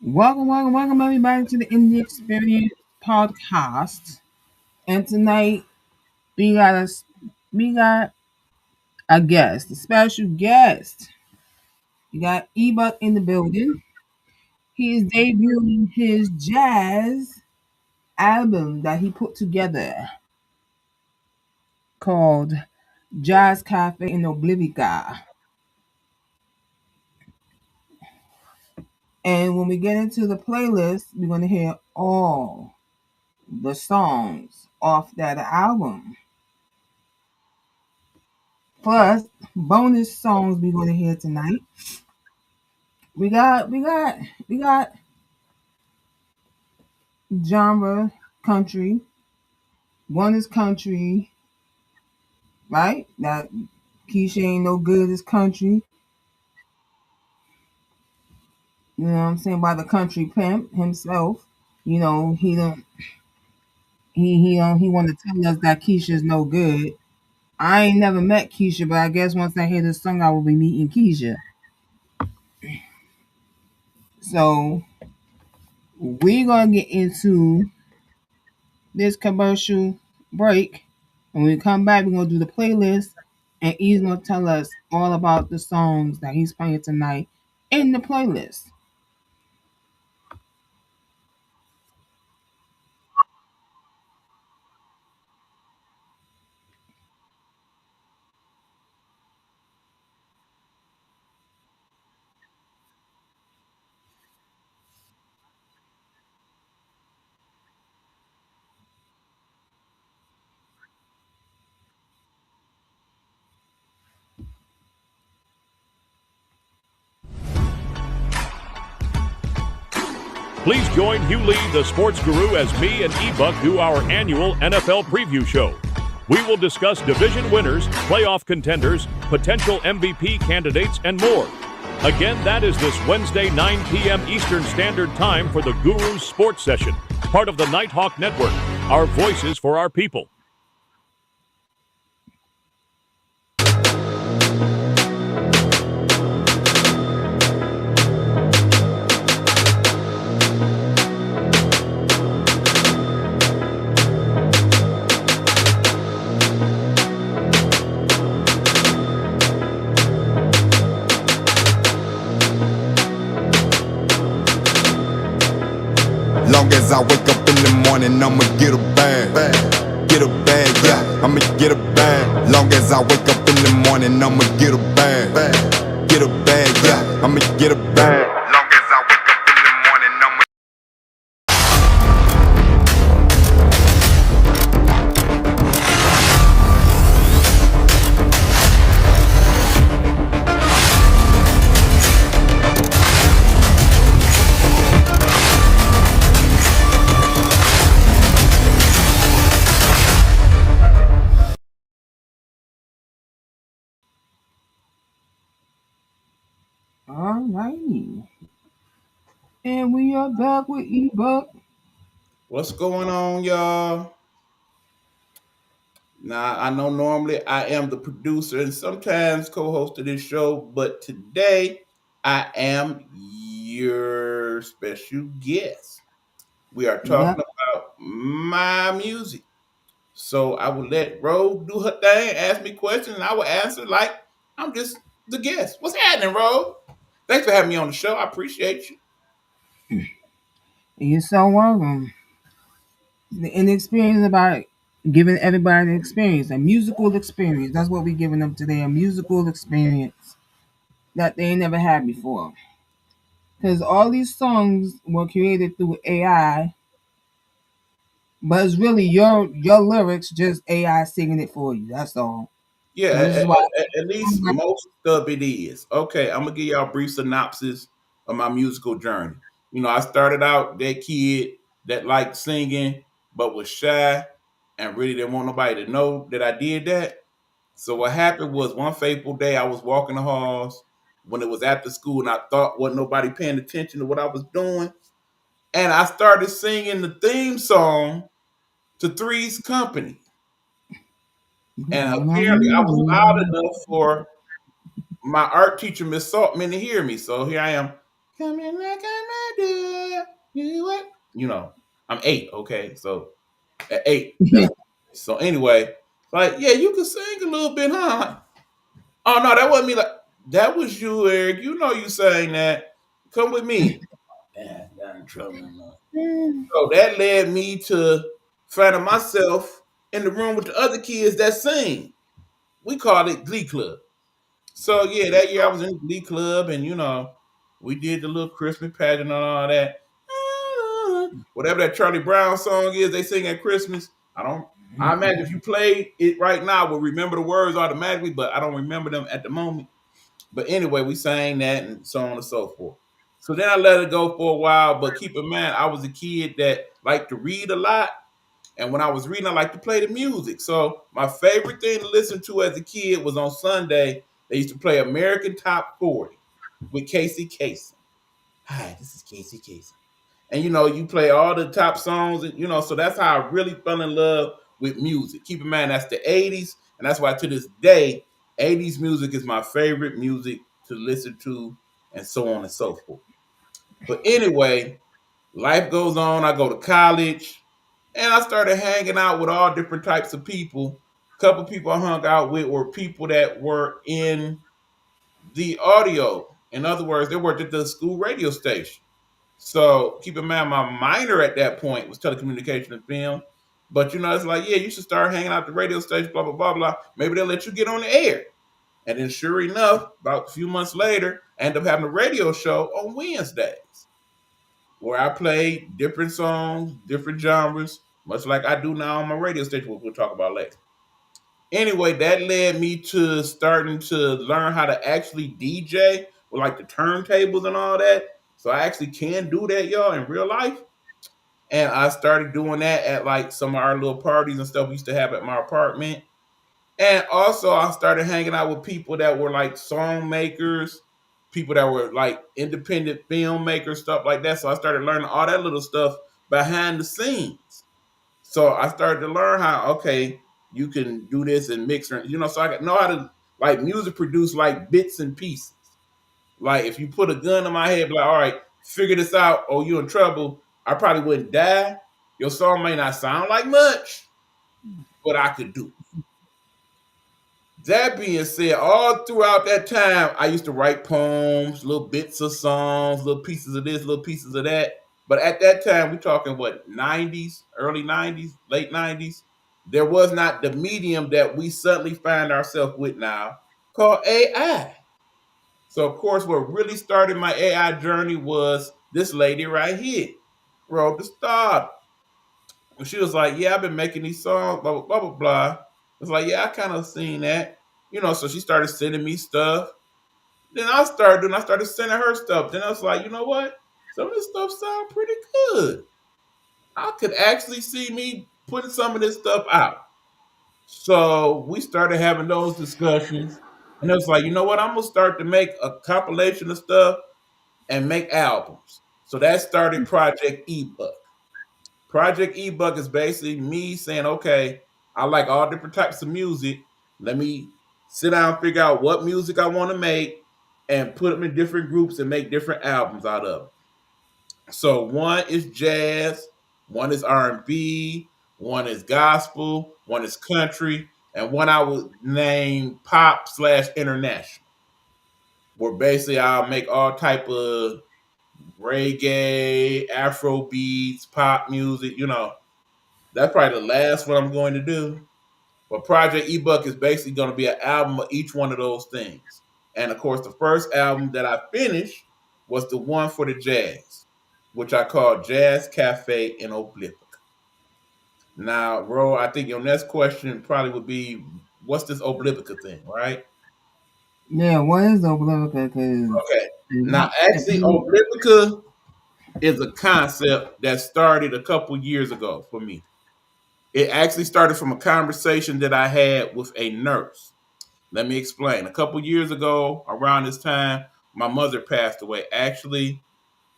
Welcome everybody to the Indie Experience podcast. And tonight we got a we got a guest, a special guest. We got E.Buck in the building. He is debuting his jazz album that he put together called Jazz Cafe in Oblivika. And when we get into the playlist, we're going to hear all the songs off that album. Plus, bonus songs we're going to hear tonight. We got genre country. One is country, right? That Keisha ain't no good is country. You know what I'm saying? By the country pimp himself. You know, he want to tell us that Keisha's no good. I ain't never met Keisha, but I guess once I hear this song, I will be meeting Keisha. So we're gonna get into this commercial break. When we come back, we're gonna do the playlist, and he's gonna tell us all about the songs that he's playing tonight in the playlist. Please join Hugh Lee, the sports guru, as me and E.Buck do our annual NFL preview show. We will discuss division winners, playoff contenders, potential MVP candidates, and more. Again, that is this Wednesday, 9 p.m. Eastern Standard Time for the Guru's Sports Session, part of the Nighthawk Network, our voices for our people. Long as I wake up in the morning, I'ma get a bag. Get a bag, yeah, I'ma get a bag. Long as I wake up in the morning, I'ma get a bag. Get a bag, yeah, I'ma get a bag. Long as I wake up in the morning, I'ma. Alrighty. And we are back with E-Buck. What's going on, y'all? Now, I know normally I am the producer and sometimes co host of this show, but today I am your special guest. We are Yep. talking about my music. So I will let Rose do her thing, ask me questions, and I will answer like I'm just the guest. What's happening, Rose? Thanks for having me on the show. I appreciate you. You're so welcome. And the experience about giving everybody an experience, a musical experience. That's what we're giving them today, a musical experience that they never had before. Because all these songs were created through AI, but it's really your lyrics, just AI singing it for you. That's all. Yeah, So this is why. at least most of it is. Okay, I'm gonna give y'all a brief synopsis of my musical journey. You know, I started out that kid that liked singing but was shy and really didn't want nobody to know that I did that. So what happened was one fateful day I was walking the halls when it was after school and I thought wasn't nobody paying attention to what I was doing. And I started singing the theme song to Three's Company. And apparently I was loud enough for my art teacher, Miss Saltman, to hear me. So here I am. Coming like I'm a you what? You know, I'm 8. Okay, so at 8, that's so anyway. Like, yeah, you can sing a little bit, huh? Oh no, that wasn't me. Like that was you, Eric. You know you sang that. Come with me. Man, I got in trouble. So that led me to finding myself in the room with the other kids that sing. We called it Glee Club. So yeah, that year I was in the Glee Club, and we did the little Christmas pageant and all that. Whatever that Charlie Brown song is, they sing at Christmas. I don't. I imagine if you played it right now, we'll remember the words automatically, but I don't remember them at the moment. But anyway, we sang that and so on and so forth. So then I let it go for a while, but keep in mind, I was a kid that liked to read a lot. And when I was reading, I liked to play the music. So my favorite thing to listen to as a kid was on Sunday. They used to play American Top 40 with Casey Kasem. Hi, this is Casey Kasem. And you play all the top songs, and so that's how I really fell in love with music. Keep in mind that's the 80s, and that's why to this day, 80s music is my favorite music to listen to, and so on and so forth. But anyway, life goes on. I go to college, and I started hanging out with all different types of people. A couple people I hung out with were people that were in the audio. In other words, they worked at the school radio station. So keep in mind, my minor at that point was telecommunication and film. But it's like, yeah, you should start hanging out at the radio station, blah, blah, blah, blah. Maybe they'll let you get on the air. And then sure enough, about a few months later, I ended up having a radio show on Wednesdays where I played different songs, different genres, much like I do now on my radio station, which we'll talk about later. Anyway, that led me to starting to learn how to actually DJ with like the turntables and all that. So I actually can do that, y'all, in real life. And I started doing that at like some of our little parties and stuff we used to have at my apartment. And also I started hanging out with people that were like song makers, people that were like independent filmmakers, stuff like that. So I started learning all that little stuff behind the scenes. So I started to learn how, okay, you can do this and mix, so I know how to like music produce like bits and pieces. Like if you put a gun in my head, be like, all right, figure this out, or you in trouble, I probably wouldn't die. Your song may not sound like much, but I could do. That being said, all throughout that time, I used to write poems, little bits of songs, little pieces of this, little pieces of that. But at that time, we're talking what, 90s, early 90s, late 90s. There was not the medium that we suddenly find ourselves with now called AI. So, of course, what really started my AI journey was this lady right here, wrote the start. And she was like, yeah, I've been making these songs, blah, blah, blah, blah, blah. It's like, yeah, I kind of seen that. So she started sending me stuff. Then I started sending her stuff. Then I was like, you know what? Some of this stuff sound pretty good. I could actually see me putting some of this stuff out. So we started having those discussions. And it was like, you know what? I'm going to start to make a compilation of stuff and make albums. So that started Project E.Buck. Project E.Buck is basically me saying, okay, I like all different types of music. Let me sit down and figure out what music I want to make and put them in different groups and make different albums out of it. So one is jazz, one is R&B, one is gospel, one is country, and one I would name pop/international. Where basically I'll make all type of reggae, Afro beats, pop music. That's probably the last one I'm going to do. But Project E.Buck is basically going to be an album of each one of those things. And of course, the first album that I finished was the one for the jazz, which I called Jazz Cafe In Oblivika. Now, Ro, I think your next question probably would be, what's this Oblivika thing, right? Yeah, what is Oblivika? Okay. Now, actually, Oblivika is a concept that started a couple years ago for me. It actually started from a conversation that I had with a nurse. Let me explain. A couple years ago, around this time, my mother passed away. Actually,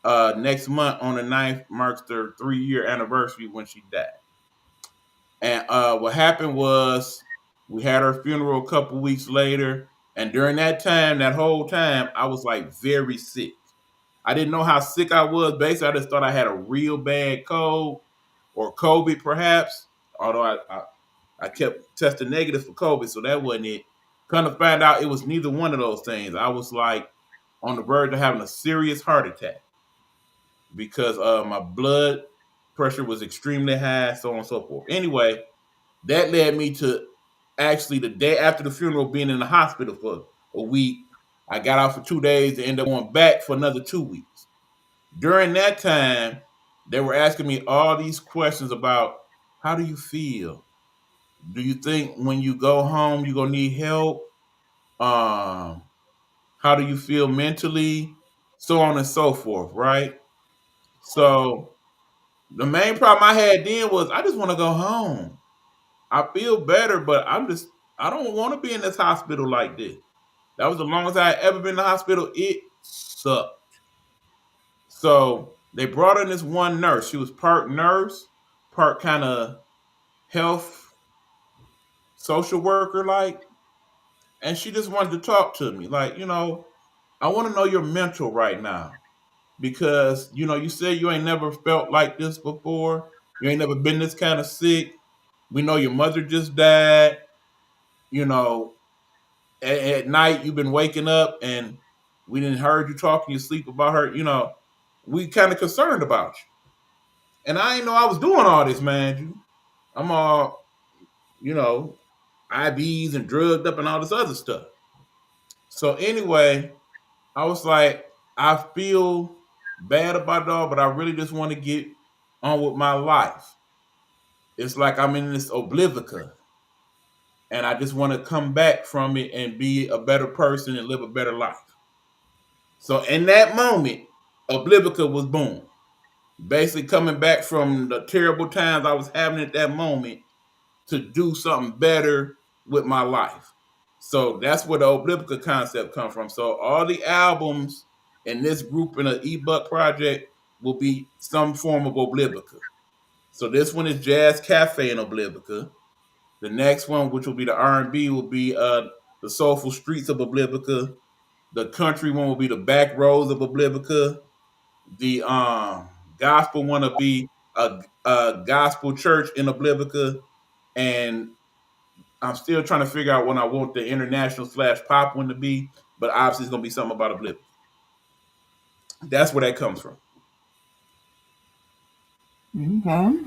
next month on the 9th marks their 3-year anniversary when she died. And what happened was we had her funeral a couple weeks later. And during that time, that whole time, I was like very sick. I didn't know how sick I was. Basically, I just thought I had a real bad cold or COVID, perhaps. Although I kept testing negative for COVID, so that wasn't it. Kind of find out it was neither one of those things. I was like on the verge of having a serious heart attack because my blood pressure was extremely high, so on and so forth. Anyway, that led me to actually the day after the funeral being in the hospital for a week. I got out for 2 days and ended up going back for another 2 weeks. During that time, they were asking me all these questions about how do you feel? Do you think when you go home you're gonna need help? Um, how do you feel mentally? So on and so forth, right? So the main problem I had then was I just want to go home. I feel better, but I don't want to be in this hospital like this. That was the longest I had ever been in the hospital. It sucked. So they brought in this one nurse. She was part nurse, part kind of health social worker like, and she just wanted to talk to me. Like, I want to know your mental right now because you said you ain't never felt like this before. You ain't never been this kind of sick. We know your mother just died. You know, at night you've been waking up and we didn't heard you talking in your sleep about her. We kind of concerned about you. And I didn't know I was doing all this, man. I'm all, you know, IVs and drugged up and all this other stuff. So anyway, I was like, I feel bad about it all, but I really just want to get on with my life. It's like I'm in this Oblivika, and I just want to come back from it and be a better person and live a better life. So in that moment, Oblivica was born. Basically coming back from the terrible times I was having at that moment to do something better with my life. So that's where the Oblivica concept comes from. So all the albums in this group in the E.Buck project will be some form of Oblivica. So this one is Jazz Cafe in Oblivica. The next one, which will be the R&B, will be the Soulful Streets of Oblivica. The country one will be the Back Roads of Oblivica. The gospel one will be a gospel church in Oblivica, and I'm still trying to figure out when I want the international / pop one to be, but obviously it's gonna be something about Oblivica. That's where that comes from. Okay.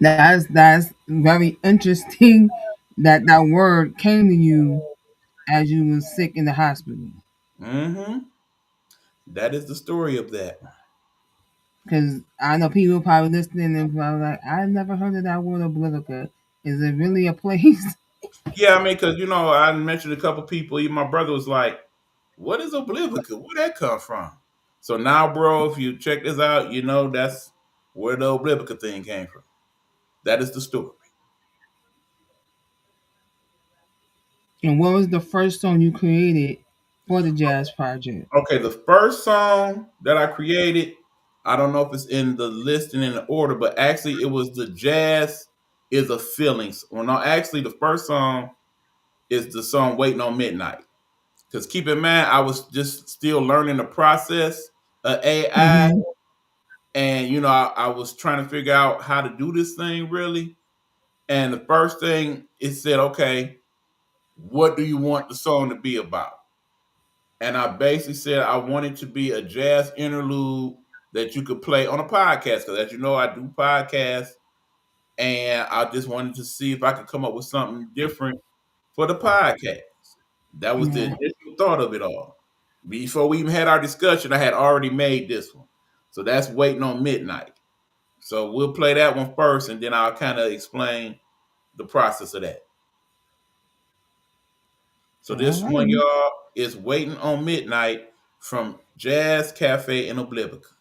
That's very interesting that that word came to you as you were sick in the hospital. Mm-hmm. That is the story of that. Because I know people probably listening and probably like, I never heard of that word Oblivica. Is it really a place? Yeah, I mean, because I mentioned a couple people. Even my brother was like, "What is Oblivica? Where that come from?" So now, bro, if you check this out, that's where the Oblivica thing came from. That is the story. And what was the first song you created for the Jazz Project? Okay, the first song that I created, I don't know if it's in the list and in the order, but actually it was the Jazz is a Feelings. Well, no, actually the first song is the song Waiting on Midnight. Because keep in mind, I was just still learning the process of AI. Mm-hmm. And, I was trying to figure out how to do this thing really. And the first thing it said, okay, what do you want the song to be about? And I basically said I wanted to be a jazz interlude that you could play on a podcast. Because as you know, I do podcasts. And I just wanted to see if I could come up with something different for the podcast. That was the Yeah. initial thought of it all. Before we even had our discussion, I had already made this one. So that's Waiting on Midnight. So we'll play that one first, and then I'll kind of explain the process of that. So All this one, right. y'all, is Waiting on Midnight from Jazz Cafe in Oblivika.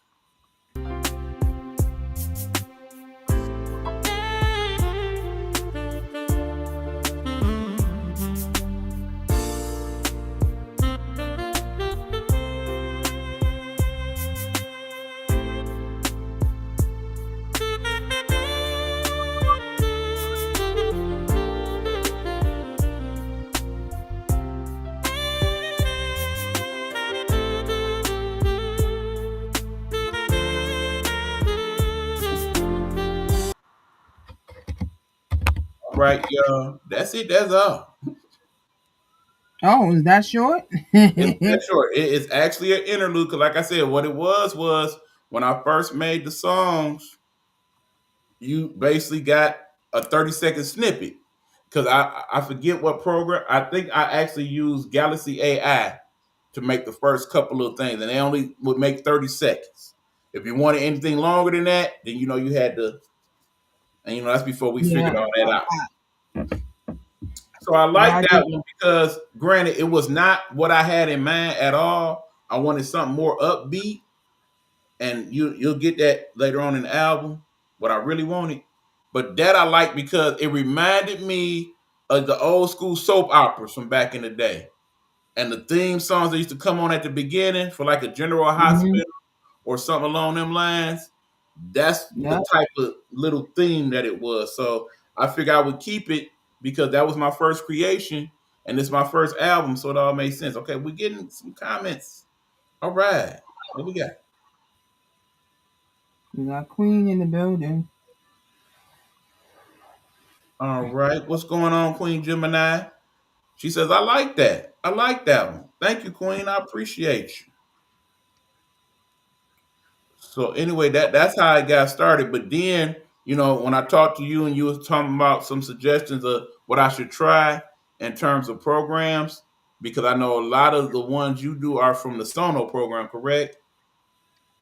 right, y'all. That's it. That's all. Oh, is that short? It's that short. It is actually an interlude. Cause like I said, what it was when I first made the songs, you basically got a 30-second snippet. Cause I forget what program. I think I actually used Galaxy AI to make the first couple of things, and they only would make 30 seconds. If you wanted anything longer than that, then you had to, and that's before we Yeah, figured all that out. So I yeah, like I that did. one because, granted, it was not what I had in mind at all. I wanted something more upbeat, and you'll get that later on in the album. What I really wanted, but that I like because it reminded me of the old school soap operas from back in the day, and the theme songs that used to come on at the beginning for like a general Hmm. hospital or something along them lines. That's the Yeah, type of little theme that it was. So I figured I would keep it because that was my first creation and it's my first album. So it all made sense. Okay, we're getting some comments. All right. What we got? we got Queen in the building. All right. What's going on, Queen Gemini? She says, I like that. I like that one. Thank you, Queen. I appreciate you. So anyway, that's how I got started. But then, when I talked to you and you was talking about some suggestions of what I should try in terms of programs, because I know a lot of the ones you do are from the Sono program, correct?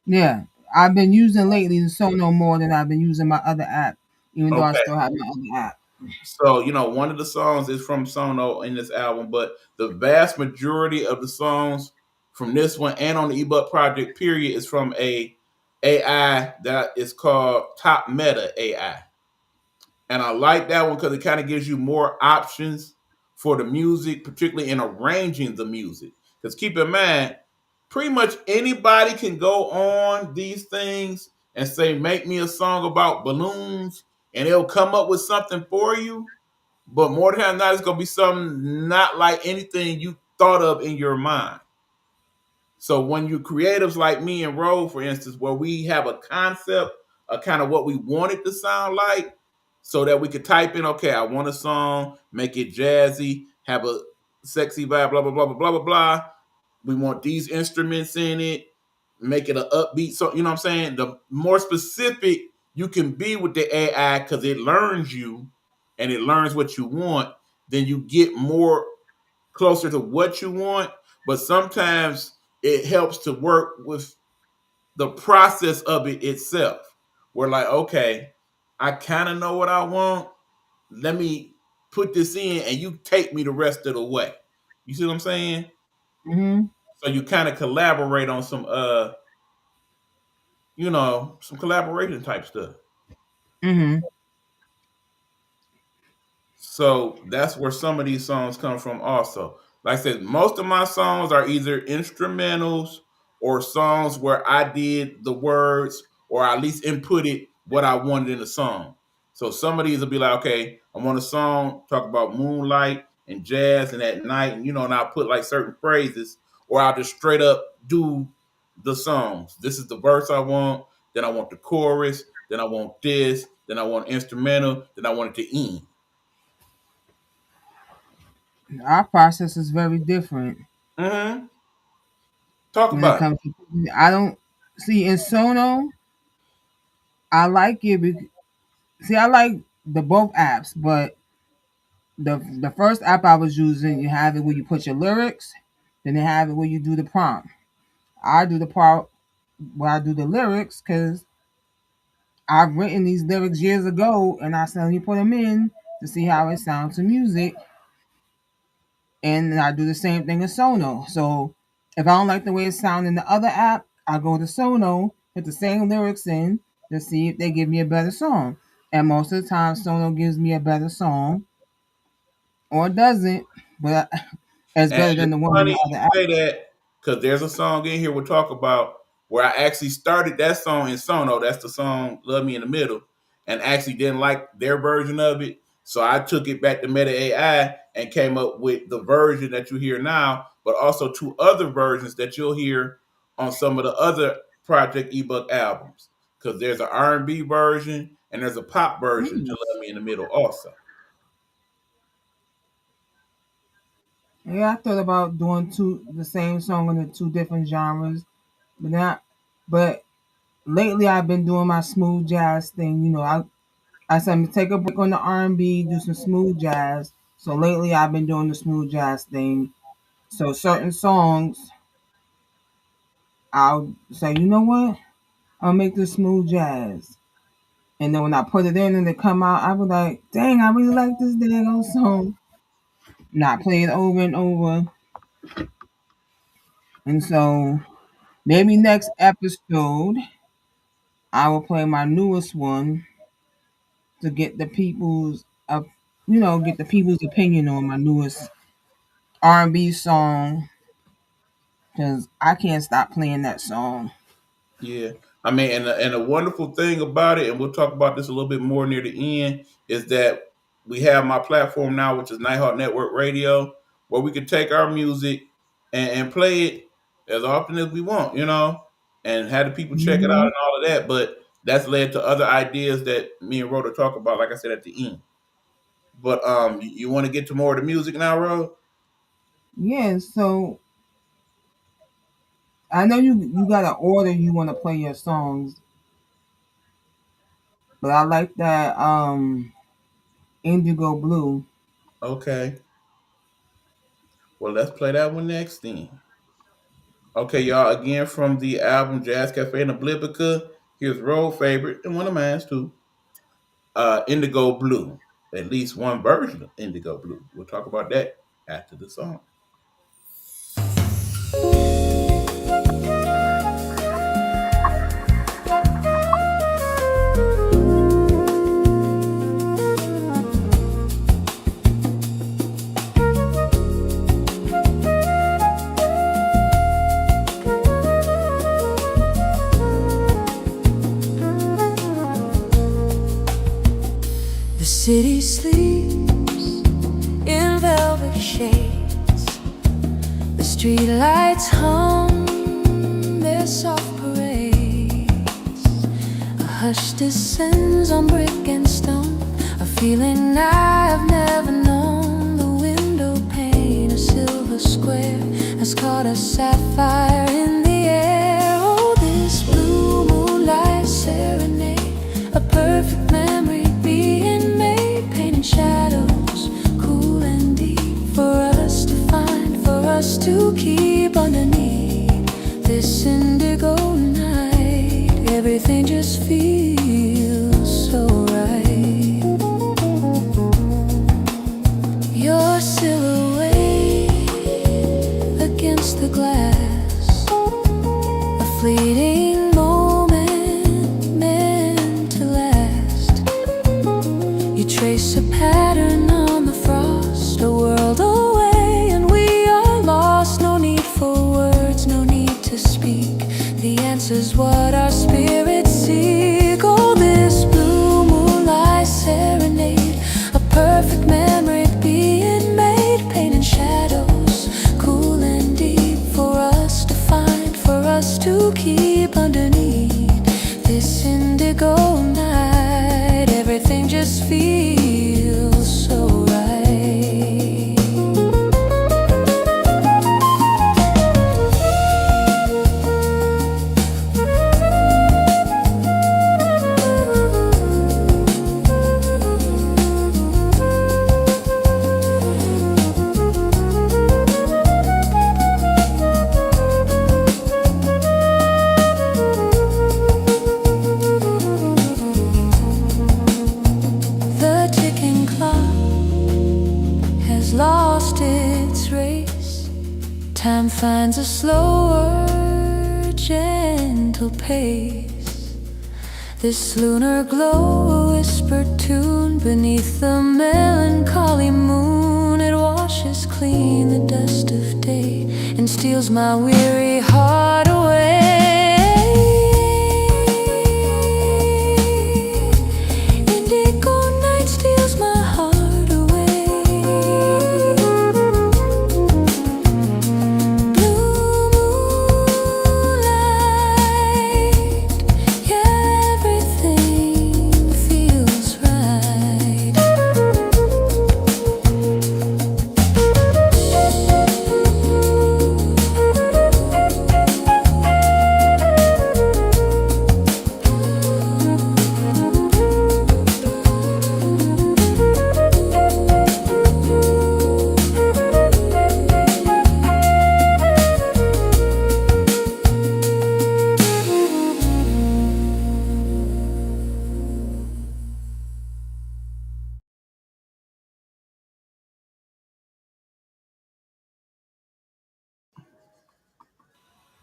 Yeah, I've been using lately the Sono more than I've been using my other app, even though I Okay. still have my other app. So, one of the songs is from Sono in this album, but the vast majority of the songs from this one and on the E.Buck project, period, is from a AI that is called Top Meta AI. And I like that one because it kind of gives you more options for the music, particularly in arranging the music. Because keep in mind, pretty much anybody can go on these things and say, make me a song about balloons, and it'll come up with something for you. But more than not, it's going to be something not like anything you thought of in your mind. So when you creatives like me and Ro, for instance, where we have a concept of kind of what we want it to sound like, so that we could type in, okay, I want a song, make it jazzy, have a sexy vibe, blah blah blah blah blah blah blah. We want these instruments in it, make it an upbeat. So you know what I'm saying. The more specific you can be with the AI, because it learns you and it learns what you want, then you get more closer to what you want, but sometimes it helps to work with the process of it itself. We're like, okay, I kind of know what I want. Let me put this in and you take me the rest of the way. You see what I'm saying? Hmm. So you kind of collaborate on some collaboration type stuff. Hmm. So that's where some of these songs come from also. Like I said, most of my songs are either instrumentals or songs where I did the words or at least inputted what I wanted in the song. So some of these will be like, okay, I want a song talk about moonlight and jazz and at night, and I'll put like certain phrases, or I'll just straight up do the songs. This is the verse I want, then I want the chorus, then I want this, then I want instrumental, then I want it to end. Our process is very different Mm-hmm. Talk when it about it. comes to. I don't see in Sono. I like it. See, I like the both apps, but the first app I was using, you have it where you put your lyrics, then they have it where you do the prompt. I do the part where I do the lyrics because I've written these lyrics years ago, and I suddenly put them in to see how it sounds to music, and I do the same thing in Sono. So if I don't like the way it sounds in the other app, I go to Sono, put the same lyrics in to see if they give me a better song. And most of the time, Sono gives me a better song, or it doesn't, but it's And better than it's the one in funny the you other app. say that because there's a song in here we'll talk about where I actually started that song in Sono. That's the song "Love Me in the Middle," and actually didn't like their version of it. So I took it back to Meta AI and came up with the version that you hear now, but also two other versions that you'll hear on some of the other Project E.Buck albums. Because there's an R&B version and there's a pop version to Mm. "Love Me in the Middle" also. Yeah, I thought about doing the same song in the two different genres, but not. But lately, I've been doing my smooth jazz thing. I said I'm gonna take a break on the R&B, do some smooth jazz. So lately, I've been doing the smooth jazz thing. So certain songs, I'll say, you know what, I'll make this smooth jazz. And then when I put it in and it come out, I was like, dang, I really like this dang old song. Not play it over and over. And so maybe next episode I will play my newest one to get the people's get the people's opinion on my newest R&B song because I can't stop playing that song. Yeah, I mean, and the wonderful thing about it, and we'll talk about this a little bit more near the end, is that we have my platform now, which is Nighthawk Network Radio, where we can take our music and play it as often as we want, and have the people check it out Hmm. and all of that. But that's led to other ideas that me and Rhoda talk about, like I said at the end. But you want to get to more of the music now, Rhoda? Yeah, so I know you got an order you want to play your songs, but I like that Indigo Blue. Okay. Well, let's play that one next then. Okay, y'all, again from the album Jazz Cafe in Oblivika, here's Road Favorite, and one of mine too, Indigo Blue. At least one version of Indigo Blue. We'll talk about that after the song. The city sleeps in velvet shades. The streetlights hum their soft parades. A hush descends on brick and stone, a feeling I've never known. The window pane, a silver square, has caught a sapphire in the air. Oh, this blue moonlight serenade, a perfect memory being made, painting shadows cool and deep for us to find, for us to keep underneath this indigo night. Everything just feels so right. Your silhouette against the glass, a fleeting moment meant to last. You trace a pattern on the frost, a world away, and we are lost. No need for words, no need to speak. The answer's what our spirits seek. Oh, this blue moonlight serenade, a perfect memory being made, painting shadows cool and deep for us to find, for us to keep underneath this indigo night. Everything just feels so right. The ticking clock has lost its race. Time finds a slower, gentle pace. This lunar glow, a whispered tune beneath the melancholy moon. It washes clean the dust of day and steals my weary heart away. Indigo night steals my heart away. Blue moonlight, yeah, everything feels right.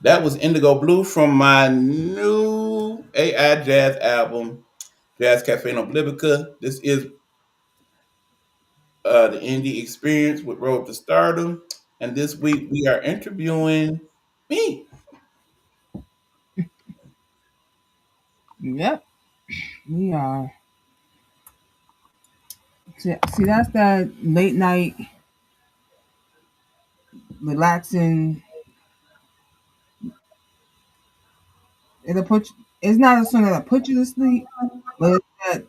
That was Indigo Blue from my new AI jazz album, Jazz Cafe In Oblivika. This is the indie experience with Road to Stardom. And this week we are interviewing me. Yep, we are. See, that's that late night relaxing. It'll put. It's not a song that'll put you to sleep, but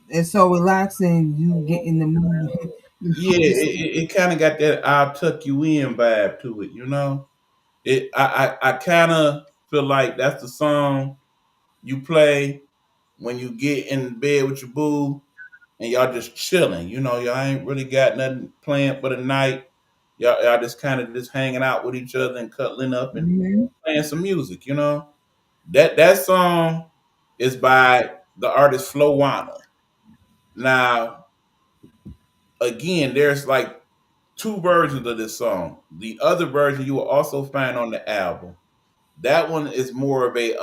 it's so relaxing. You get in the mood. You Yeah, go to sleep. it kind of got that "I'll tuck you in" vibe to it, you know. I kind of feel like that's the song you play when you get in bed with your boo and y'all just chilling. You know, y'all ain't really got nothing planned for the night. Y'all just kind of just hanging out with each other and cuddling up and Mhm. playing some music. You know, that song is by the artist Flowanna. Now, again, there's like two versions of this song. The other version you will also find on the album. That one is more of a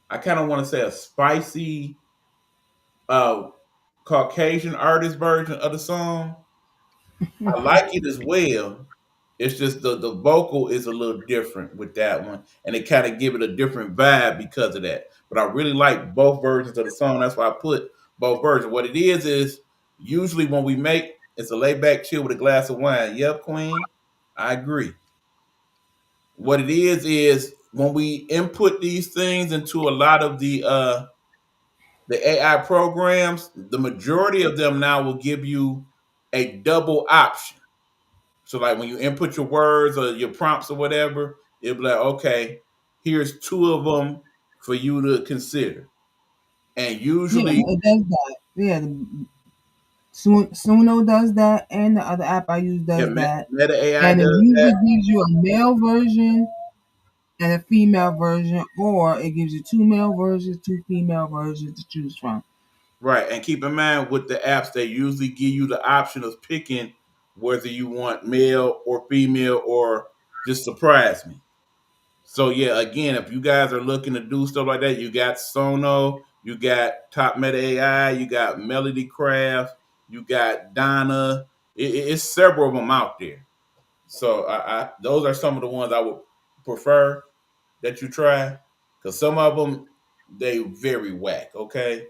I kind of want to say a spicy uh Caucasian artist version of the song. I like it as well. It's just the vocal is a little different with that one, and it kind of give it a different vibe because of that. But I really like both versions of the song. That's why I put both versions. What it is usually when we make it's a lay back chill with a glass of wine. Yep, Queen, I agree. What it is when we input these things into a lot of the AI programs, the majority of them now will give you a double option. So like when you input your words or your prompts or whatever, it'll be like, okay, here's two of them for you to consider. And Yeah, usually, it does that. Yeah, Suno does that, and the other app I use yeah, does that. Meta AI And it does usually that. gives you a male version and a female version, or it gives you two male versions, two female versions to choose from. Right. And keep in mind with the apps, they usually give you the option of picking whether you want male or female or just surprise me. So yeah, again, if you guys are looking to do stuff like that, you got Sono, you got Top Meta AI, you got Melody Craft, you got Donna. It's several of them out there. So those are some of the ones I would prefer that you try because some of them they very whack. Okay,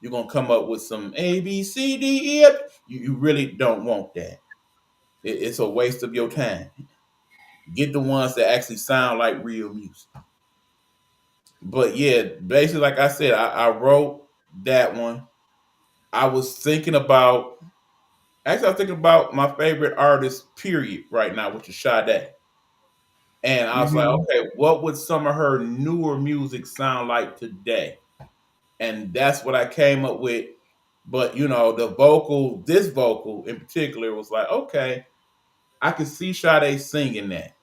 you're gonna come up with some A B C D E F. You really don't want that. It's a waste of your time. Get the ones that actually sound like real music. But yeah, basically, like I said, I wrote that one. I was thinking about actually I was thinking about my favorite artist, period, right now, which is Sade. And I was like, Hmm. okay, what would some of her newer music sound like today? And that's what I came up with. But you know, this vocal in particular was like, okay, I can see Sade singing that,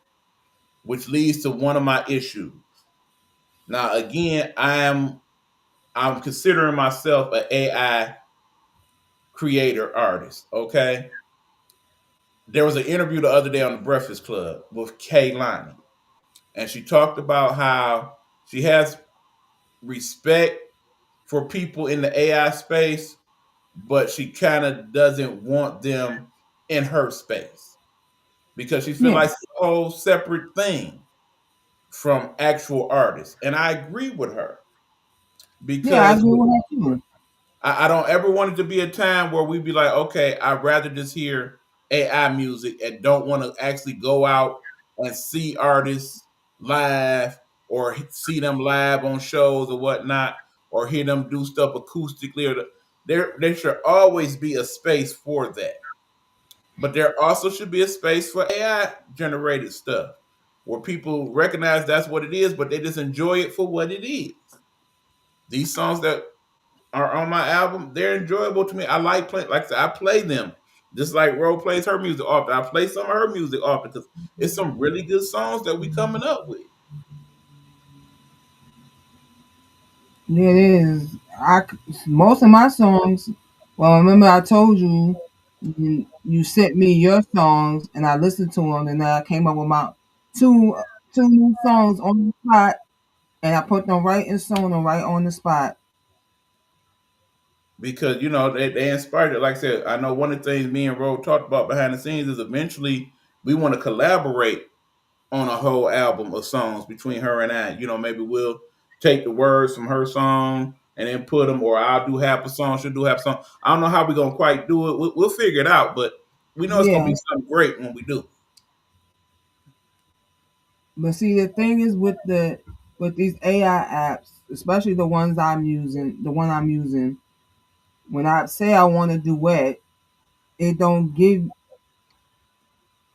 which leads to one of my issues. Now, again, I'm considering myself an AI creator artist. Okay, there was an interview the other day on the Breakfast Club with Kay Lonnie, and she talked about how she has respect for people in the AI space, but she kind of doesn't want them in her space because she feels Yeah, like it's a whole separate thing from actual artists. And I agree with her yeah, I because agree with her too. I don't ever want it to be a time where we be like, okay, I'd rather just hear AI music and don't want to actually go out and see artists live or see them live on shows or whatnot, or hear them do stuff acoustically. There should always be a space for that. But there also should be a space for AI generated stuff where people recognize that's what it is, but they just enjoy it for what it is. These songs that are on my album, they're enjoyable to me. I like playing, like I said, I play them just like Ro plays her music often. I play some of her music often because it's some really good songs that we coming up with. Yeah, it is. Most of my songs. Well, remember I told you, you sent me your songs and I listened to them, and then I came up with my two. two new songs on the spot, and I put them right in Sono, right on the spot. because they inspired it. Like I said, I know one of the things me and Ro talked about behind the scenes is eventually we want to collaborate on a whole album of songs between her and I. Maybe we'll take the words from her song and then put them, or I'll do half a song, she'll do half a song. I don't know how we're gonna quite do it. We'll figure it out, but we know it's gonna Yeah, be something great when we do. but see, the thing is with these AI apps, especially the one I'm using, when I say I want to duet, it don't give,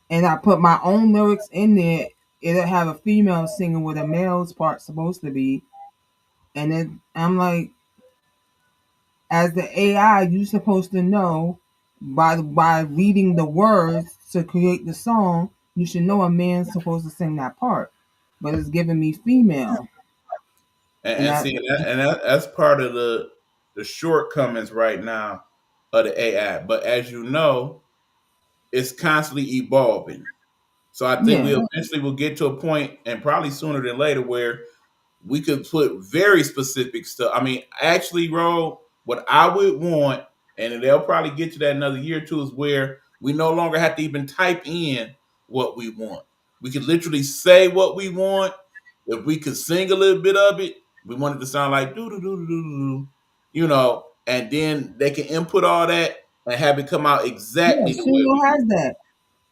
and I put my own lyrics in there. It'll have a female singing where the male's part supposed to be, and then I'm like, as the AI, you supposed to know by reading the words to create the song. You should know a man's supposed to sing that part, but it's giving me female, And, and and that see, that's part of the shortcomings right now of the AI. But as you know, it's constantly evolving. So I think yeah, we eventually will get to a point, and probably sooner than later, where we could put very specific stuff. I mean, actually, Ro, what I would want, and they'll probably get to that another year or two, is where we no longer have to even type in what we want. We could literally say what we want. If we could sing a little bit of it, we want it to sound like do do do do do do, and then they can input all that and have it come out yeah. exactly the way Suno we has want. that.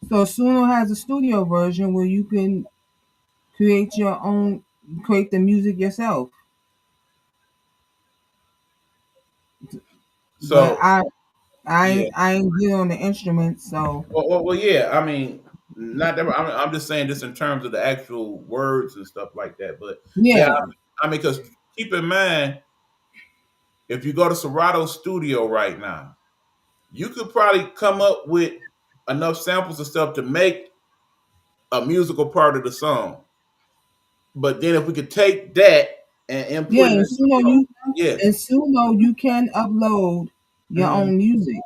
So Suno has a studio version where you can create your own, create the music yourself. But So yeah. I ain't good on the instruments, so Yeah. I mean, not that. I'm just saying this in terms of the actual words and stuff like that. But yeah, yeah, I mean, because keep in mind, if you go to Serato's studio right now, you could probably come up with enough samples and stuff to make a musical part of the song. But then if we could take that and yeah. input it in the song, yeah. In Suno you can upload your Mhm. own music.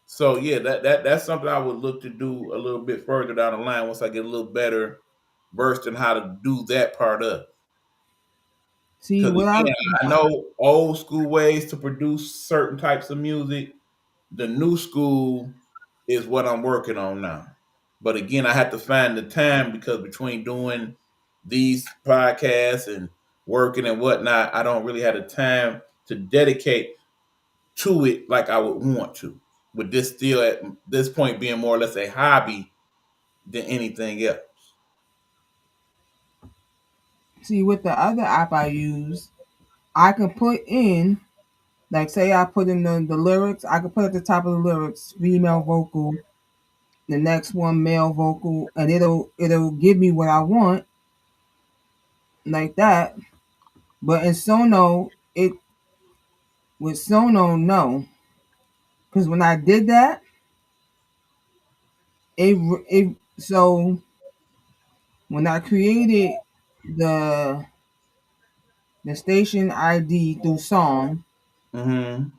So yeah, that's something I would look to do a little bit further down the line once I get a little better versed in how to do that part of it. See Because what I again, I know old school ways to produce certain types of music. The new school is what I'm working on now. But again, I have to find the time because between doing these podcasts and working and whatnot, I don't really have the time to dedicate to it like I would want to. With this still at this point being more or less a hobby than anything else. see with the other app I use, I can put in, like say I put in the lyrics, I can put at the top of the lyrics female vocal, the next one male vocal, and it'll give me what I want like that. But in Sono, it with Sono no, because when I did that, it so when I created the the station ID through song, Mm-hmm.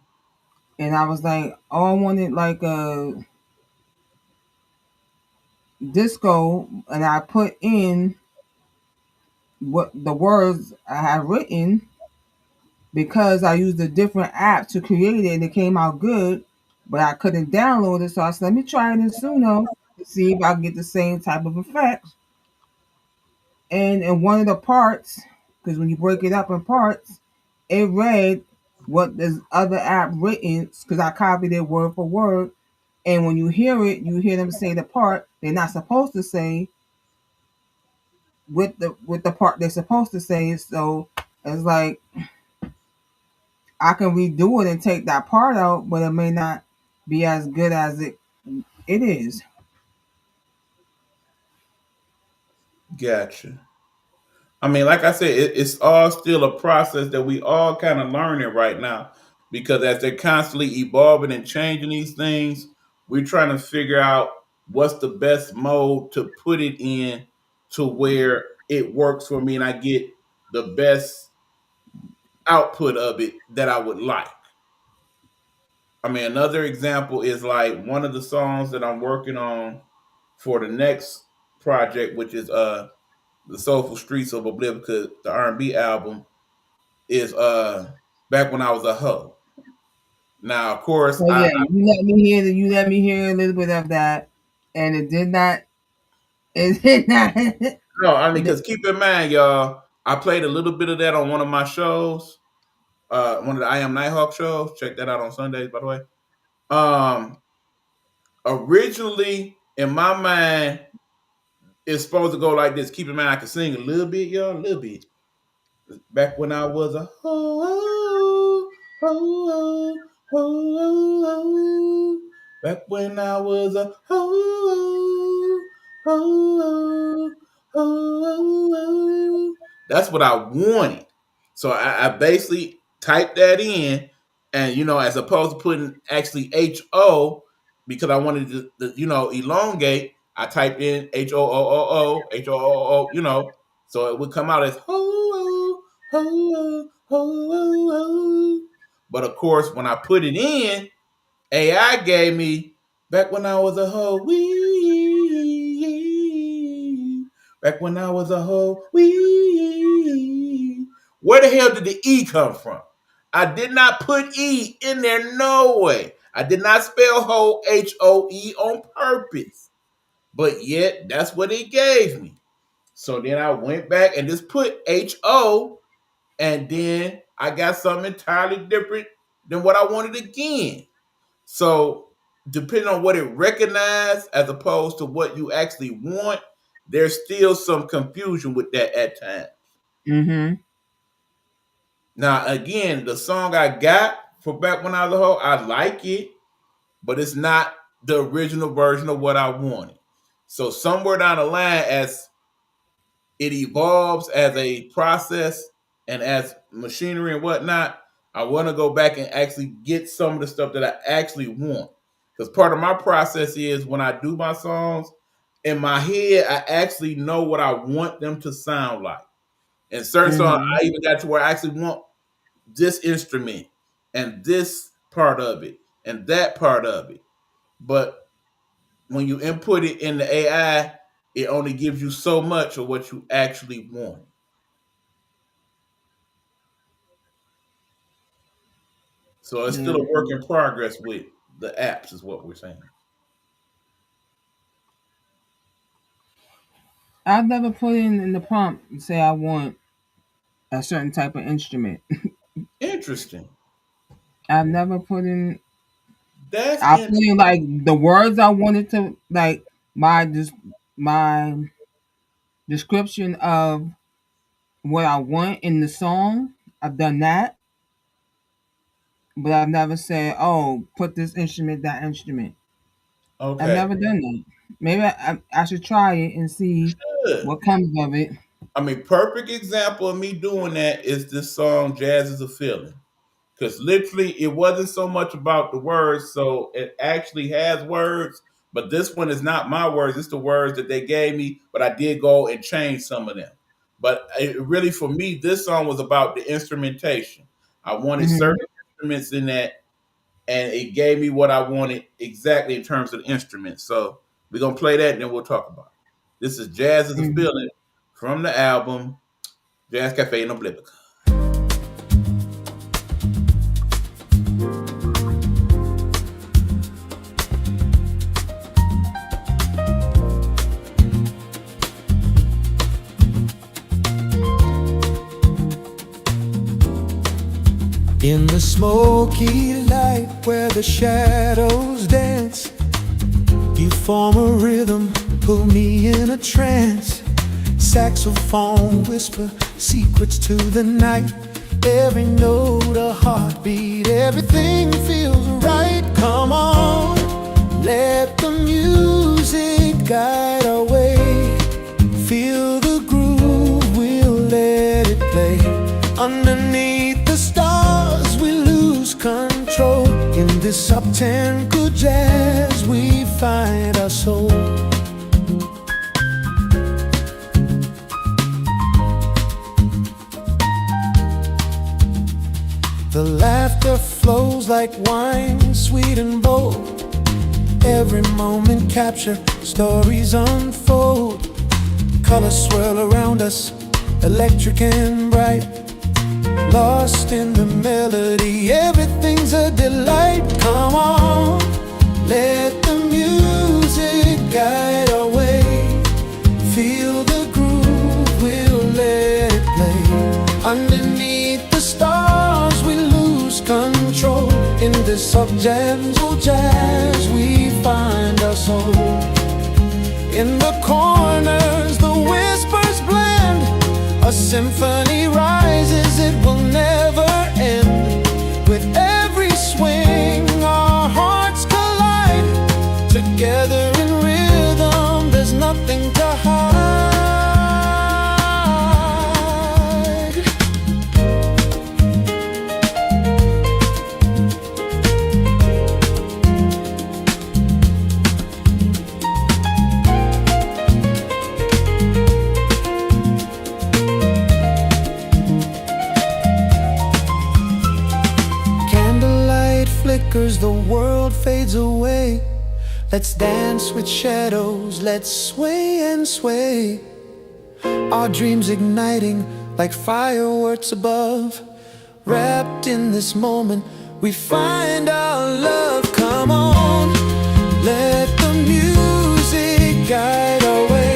and I was like, oh, I wanted like a disco, and I put in what the words I had written because I used a different app to create it, and it came out good, but I couldn't download it, so I said, let me try it in Suno to see if I can get the same type of effects. And in one of the parts, because when you break it up in parts, it read what this other app written because I copied it word for word. And when you hear it, you hear them say the part they're not supposed to say with the part they're supposed to say. So it's like I can redo it and take that part out, but it may not be as good as it is. Gotcha. I mean, like I said, it's all still a process that we all kind of learning right now because as they're constantly evolving and changing these things, we're trying to figure out what's the best mode to put it in to where it works for me and I get the best output of it that I would like. I mean, another example is like one of the songs that I'm working on for the next. project, which is the Soulful Streets of Oblivika, the R&B album, is back when I was a hoe. Now, of course, So I yeah, you let me hear a little bit of that, and it did not. It did not. no, I mean, because keep in mind, y'all, I played a little bit of that on one of my shows, one of the I Am Nighthawk shows. Check that out on Sundays, by the way. Um, Originally, in my mind, it's supposed to go like this. Keep in mind, I can sing a little bit, y'all, a little bit. Back when I was a ho, ho, ho, ho, ho. Back when I was a ho, ho, ho, ho. That's what I wanted. So I basically typed that in, and as opposed to putting actually HO, because I wanted to elongate, I typed in HOOOO, so it would come out as ho, ho, ho, ho. But of course, when I put it in, AI gave me back when I was a hoe. Wee. Back when I was a hoe. Wee. Where the hell did the E come from? I did not put E in there, no way. I did not spell hoe HOE on purpose. But yet, that's what it gave me. So then I went back and just put HO, and then I got something entirely different than what I wanted again. So depending on what it recognized as opposed to what you actually want, there's still some confusion with that at times. Mm-hmm. Now, again, the song I got for Back When I Was a Hoe, I like it, but it's not the original version of what I wanted. So somewhere down the line, as it evolves as a process and as machinery and whatnot, I want to go back and actually get some of the stuff that I actually want. Because part of my process is when I do my songs, in my head, I actually know what I want them to sound like. And certain songs, Mm-hmm. I even got to where I actually want this instrument and this part of it and that part of it. But when you input it in the AI, it only gives you so much of what you actually want. So it's still Yeah. a work in progress with the apps, is what we're saying. I've never put in the prompt and say I want a certain type of instrument. Interesting. I've never put in. That's I put in like the words I wanted to like my description of what I want in the song. I've done that, but I've never said, "Oh, put this instrument, that instrument." I've okay. never done that. Maybe I should try it and see Good. what comes of it. I mean, perfect example of me doing that is this song "Jazz Is a Feeling." Because literally it wasn't so much about the words, so it actually has words, but this one is not my words, it's the words that they gave me, but I did go and change some of them. But it really, for me, this song was about the instrumentation. I wanted Hmm. certain instruments in that, and it gave me what I wanted exactly in terms of the instruments. So we're gonna play that and then we'll talk about it. This is Jazz Is a Hmm. Feeling from the album Jazz Cafe In Oblivika. In the smoky light where the shadows dance, you form a rhythm, pull me in a trance. Saxophone whisper secrets to the night. Every note a heartbeat, everything feels right. Come on, let the music guide our way. Feel the groove, we'll let it play. Underneath the stars we lose control. In this up-tempo jazz we find our soul. The laughter flows like wine, sweet and bold. Every moment captured, stories unfold. Colors swirl around us, electric and bright. Lost in the melody, everything's a delight. Come on, let the music guide our way. Feel the groove, we'll let it play. Underneath the stars, we lose control. In this soft gentle jazz, we find our soul. In the corners, the whispers blend. A symphony rises, it will never end. With every swing, our hearts collide. Together in rhythm, there's nothing to hide. Flickers, the world fades away. Let's dance with shadows, let's sway and sway. Our dreams igniting like fireworks above. Wrapped in this moment, we find our love. Come on, let the music guide our way.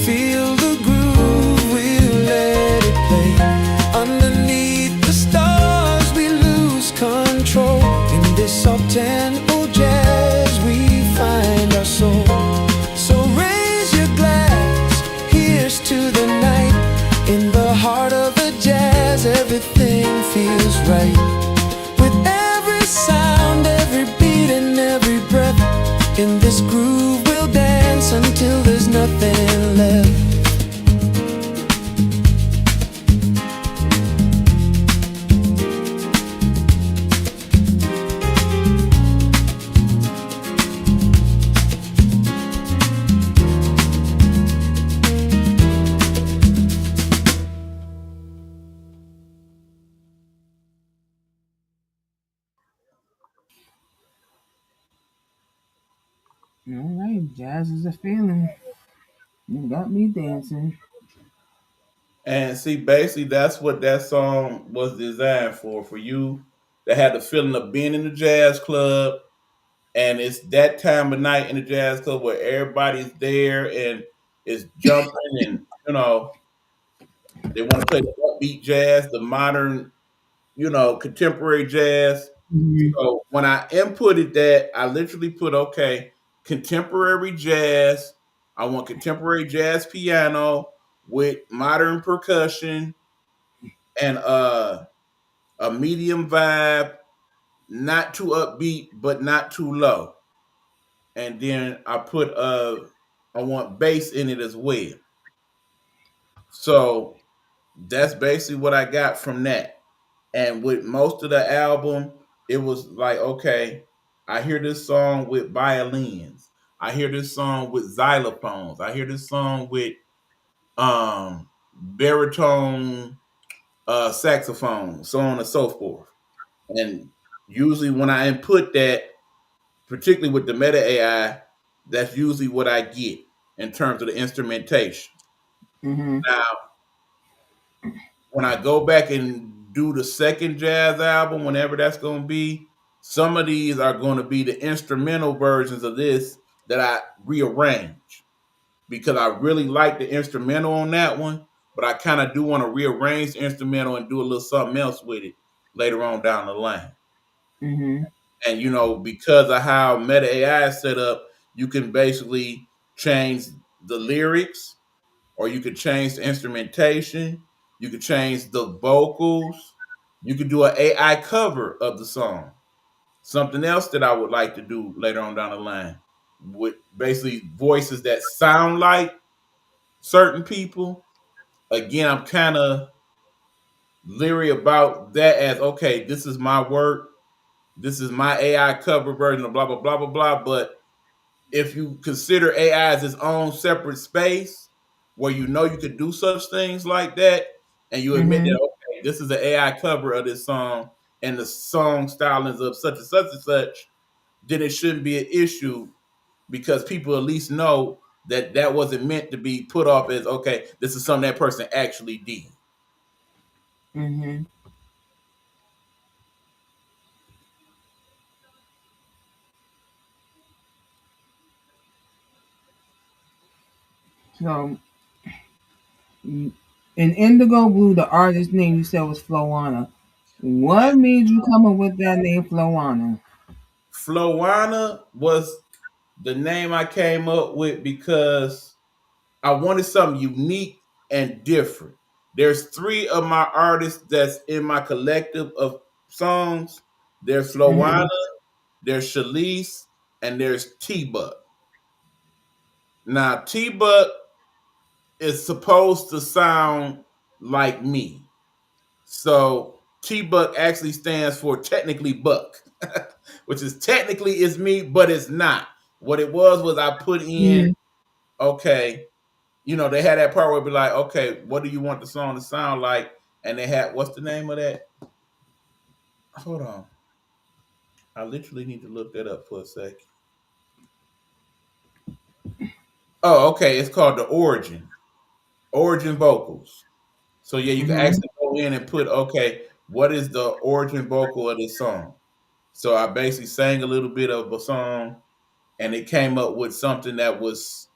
Feel the groove, we'll let it play. Underneath the stars, we lose control. In this up-tempo jazz, we find our soul. So raise your glass, here's to the night. In the heart of the jazz, everything feels right. With every sound, every beat and every breath, in this groove we'll dance until there's nothing left. All right, jazz is a feeling. You got me dancing. And see, basically, that's what that song was designed for you that had the feeling of being in the jazz club. And it's that time of night in the jazz club where everybody's there and is jumping and, they want to play the upbeat jazz, the modern, contemporary jazz. Mhm. So when I inputted that, I literally put, okay, contemporary jazz. I want contemporary jazz piano with modern percussion and a medium vibe, not too upbeat, but not too low. And then I want bass in it as well. So that's basically what I got from that. And with most of the album, it was like, okay, I hear this song with violins. I hear this song with xylophones. I hear this song with baritone saxophone, so on and so forth. And usually when I input that, particularly with the meta AI, that's usually what I get in terms of the instrumentation. Mhm. Now, when I go back and do the second jazz album, whenever that's going to be, some of these are going to be the instrumental versions of this that I rearrange because I really like the instrumental on that one, but I kind of do want to rearrange the instrumental and do a little something else with it later on down the line. Mhm. And because of how Meta AI is set up, you can basically change the lyrics, or you could change the instrumentation, you could change the vocals, you could do an AI cover of the song. Something else that I would like to do later on down the line with basically voices that sound like certain people. Again, I'm kind of leery about that as okay, this is my work, this is my AI cover version of blah blah blah blah blah. But if you consider AI as its own separate space where you could do such things like that, and you admit that Mhm. okay, this is an AI cover of this song, and the song style is of such and such and such, then it shouldn't be an issue because people at least know that wasn't meant to be put off as okay, this is something that person actually did. Mm-hmm. So in Indigo Blue, the artist name you said was Flowanna. Yeah. What made you come up with that name, Flowanna? Flowanna was the name I came up with because I wanted something unique and different. There's three of my artists that's in my collective of songs. There's Flowanna, Mm-hmm. there's Shalise, and there's T-Buck. Now, T-Buck is supposed to sound like me. So T-Buck actually stands for technically Buck, which is technically is me, but it's not. What it was I put in, Mm-hmm. okay, they had that part where it'd be like, okay, what do you want the song to sound like? And they had, what's the name of that? Hold on. I literally need to look that up for a second. Oh, okay. It's called the Origin vocals. So yeah, you can Mm-hmm. actually go in and put, okay, what is the origin vocal of this song? So I basically sang a little bit of a song and it came up with something that was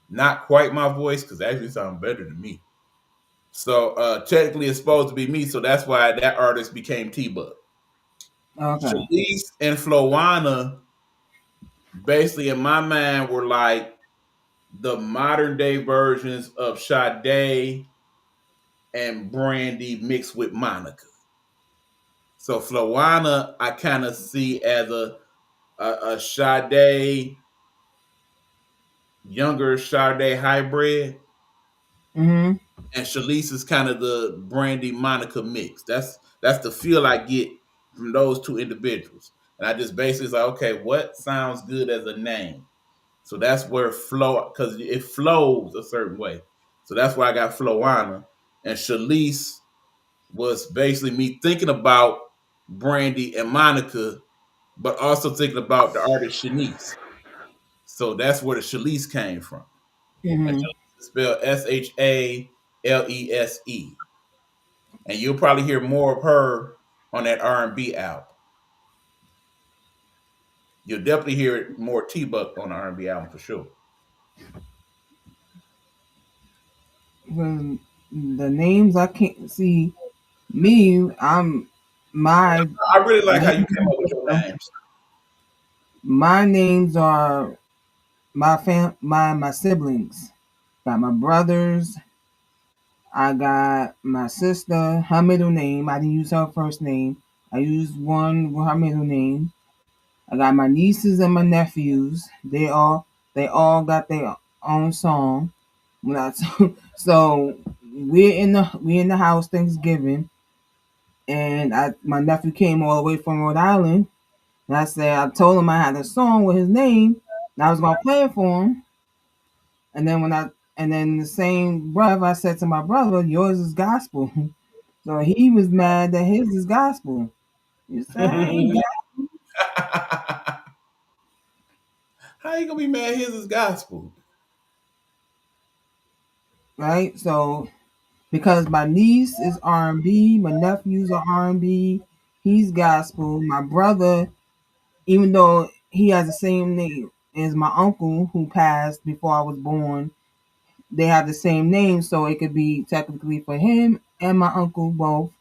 not quite my voice because it actually sounded better than me. So technically it's supposed to be me, so that's why that artist became T-Buck. Okay. Shalise and Flowanna, basically in my mind, were like the modern day versions of Sade and Brandy mixed with Monica. So Flowanna, I kind of see as a Sade, younger Sade hybrid, Mm-hmm. and Shalise is kind of the Brandy Monica mix. That's the feel I get from those two individuals. And I just basically like, okay, what sounds good as a name? So that's where flow, because it flows a certain way. So that's why I got Flowanna. And Shalise was basically me thinking about Brandy and Monica, but also thinking about the artist Shanice. So that's where the Shalise came from. And Mm-hmm. Shalise is spelled Shalese. And you'll probably hear more of her on that R&B album. You'll definitely hear more T-Buck on the R&B album for sure. Well, the names I can't see me. I'm my I really like how you came up with your name. names. My names are my siblings. Got my brothers. I got my sister. Her middle name. I didn't use her first name. I used one with her middle name. I got my nieces and my nephews. They all got their own song. When I so we're in the house Thanksgiving, and my nephew came all the way from Rhode Island, and I told him I had a song with his name, and I was gonna play it for him. And then in the same breath, I said to my brother, "Yours is gospel." So he was mad that his is gospel. You say, I ain't How you gonna be mad? His is gospel. right. So because my niece is R&B, my nephews are R&B, he's gospel. My brother, even though he has the same name as my uncle who passed before I was born, they have the same name, so it could be technically for him and my uncle both.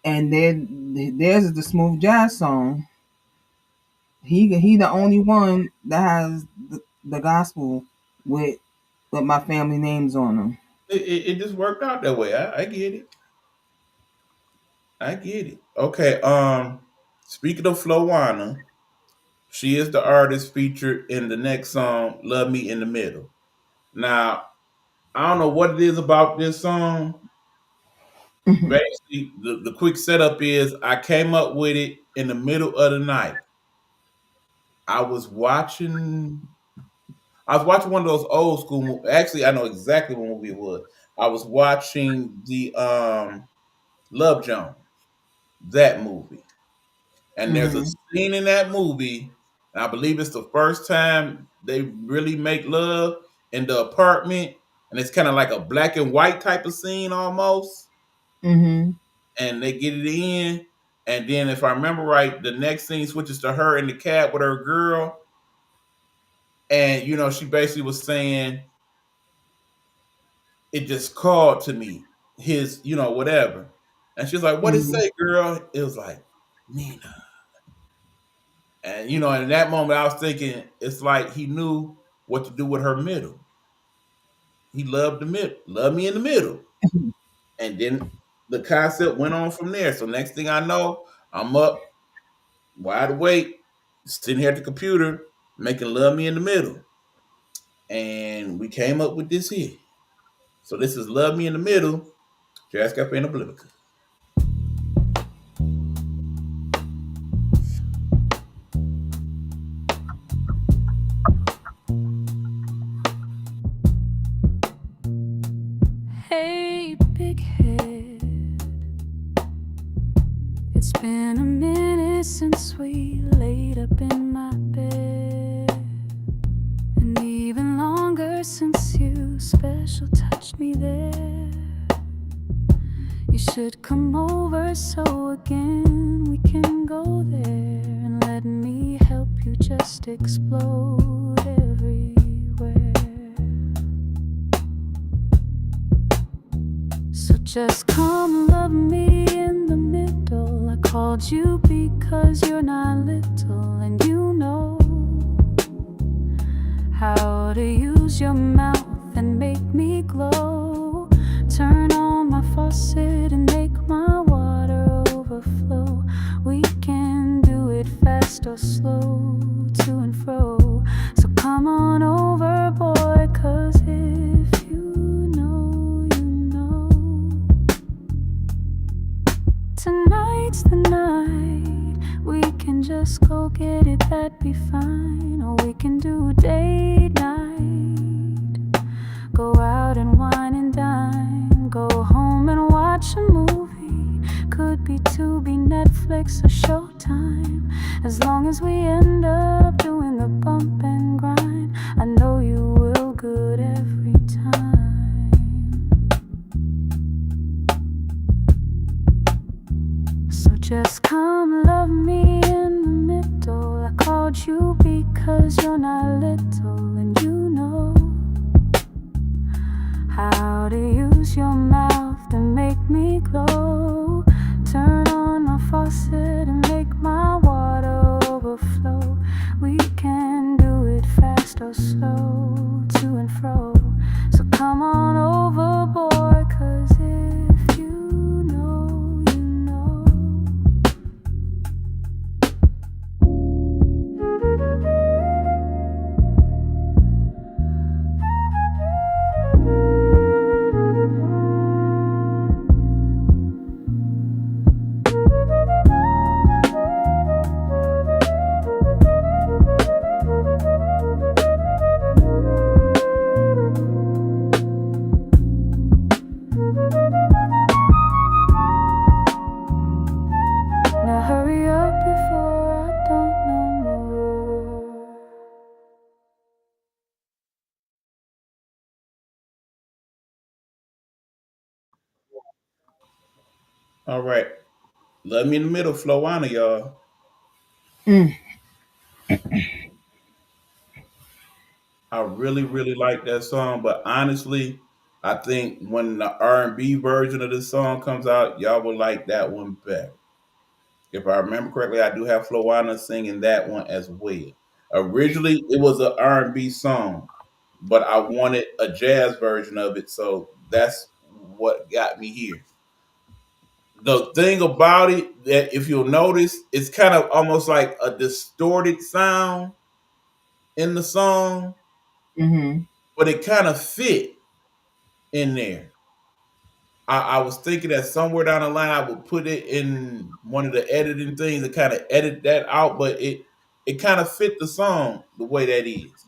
And theirs is the smooth jazz song. He the only one that has the gospel with my family names on them. It just worked out that way. I get it. I get it. Okay. Speaking of Flowanna, she is the artist featured in the next song, "Love Me in the Middle." Now, I don't know what it is about this song. Basically, the quick setup is I came up with it in the middle of the night. I was watching. I was watching one of those old school movies. Actually, I know exactly what movie it was. I was watching the Love Jones, that movie. And there's a Hmm. scene in that movie, and I believe it's the first time they really make love. in the apartment, and it's kind of like a black and white type of scene almost. Mhm. And they get it in, and then if I remember right, the next scene switches to her in the cab with her girl, and she basically was saying it just called to me his whatever, and she's like, "What did it Mhm. say, girl?" It was like Nina, and in that moment I was thinking it's like he knew what to do with her middle. He loved the middle, loved me in the middle. And then the concept went on from there. So next thing I know, I'm up wide awake, sitting here at the computer, making Love Me in the Middle. And we came up with this here. So this is Love Me in the Middle, Jazz Cafe in Oblivika. Hey, big head, it's been a minute since we laid up in my bed, and even longer since you special touched me there. You should come over so again we can go there, and let me help you just explode everywhere. So just come love me in the middle. I called you because you're not little, and you know how to use your mouth and make me glow. Turn on my faucet and make my water overflow. We can do it fast or slow, to and fro. So come on over, boy, 'cause if you know, you know. Tonight's the night. We can just go get it, that'd be fine. Or we can do date night. Go out and wine and dine. Go home and watch a movie. Could be Tubi, Netflix, or Showtime. As long as we end up doing the bump and grind, I know you will good every time. So just come love me in the middle. I called you because you're not little, and you know how to use your mouth to make me glow. Turn on my faucet and make my water overflow. We can do it fast or slow, to and fro. So come on over, boy, 'cause if you know, you know. Now hurry up before I don't know more. All right. Love Me in the Middle, Flowanna, y'all. Mm. I really, really like that song, but honestly, I think when the R&B version of this song comes out, y'all will like that one better. If I remember correctly, I do have Flowanna singing that one as well. Originally, it was an R&B song, but I wanted a jazz version of it, so that's what got me here. The thing about it that if you'll notice, it's kind of almost like a distorted sound in the song, Mhm. but it kind of fit in there. I was thinking that somewhere down the line I would put it in one of the editing things to kind of edit that out, but it kind of fit the song the way that is.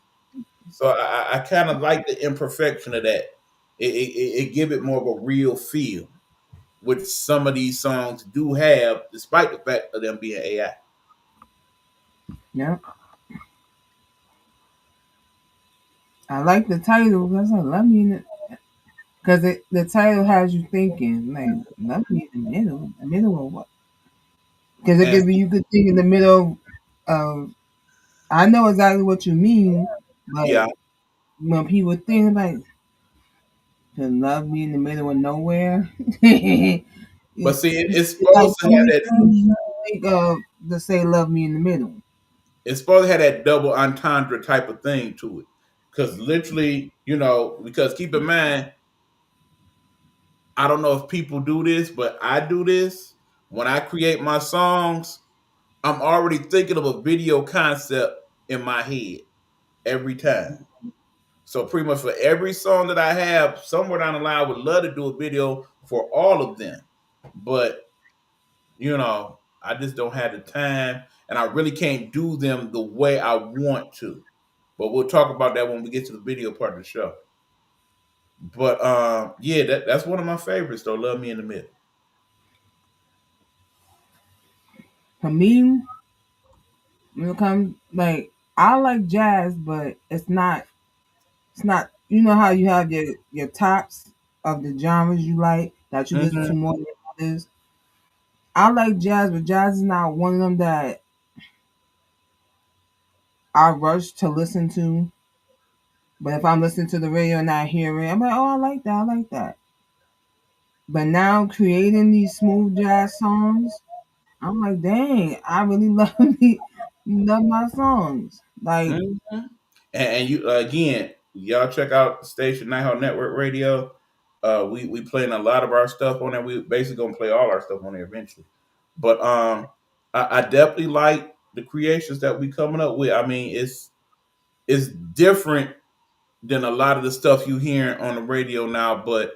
So I kind of like the imperfection of that. It give it more of a real feel, which some of these songs do have, despite the fact of them being AI. Yep. I like the title. That's like love me in the because the title has you thinking like love me in the middle of what? Because it And could be you could think in the middle of. I know exactly what you mean, but yeah, when people think like to love me in the middle of nowhere, it's, but see, it's it's like supposed to the have only that. thing you think of to say love me in the middle. It's supposed to have that double entendre type of thing to it. Because literally, because keep in mind, I don't know if people do this, but I do this. When I create my songs, I'm already thinking of a video concept in my head every time. So pretty much for every song that I have, somewhere down the line, I would love to do a video for all of them. But I just don't have the time, and I really can't do them the way I want to. But we'll talk about that when we get to the video part of the show. But yeah, that's one of my favorites though. Love Me in the Middle. For me, when it comes like I like jazz, but it's not you know how you have your tops of the genres you like that you listen to Hmm. more than others. I like jazz, but jazz is not one of them that I rush to listen to. But if I'm listening to the radio and I hear it, I'm like, oh, I like that, I like that. But now creating these smooth jazz songs, I'm like, dang, I really love my songs. Like, Hmm. And you again, y'all check out the station Nighthawk Network Radio. We playing a lot of our stuff on there. We basically gonna play all our stuff on there eventually. But I definitely like the creations that we coming up with. I mean, it's different than a lot of the stuff you hearing on the radio now, but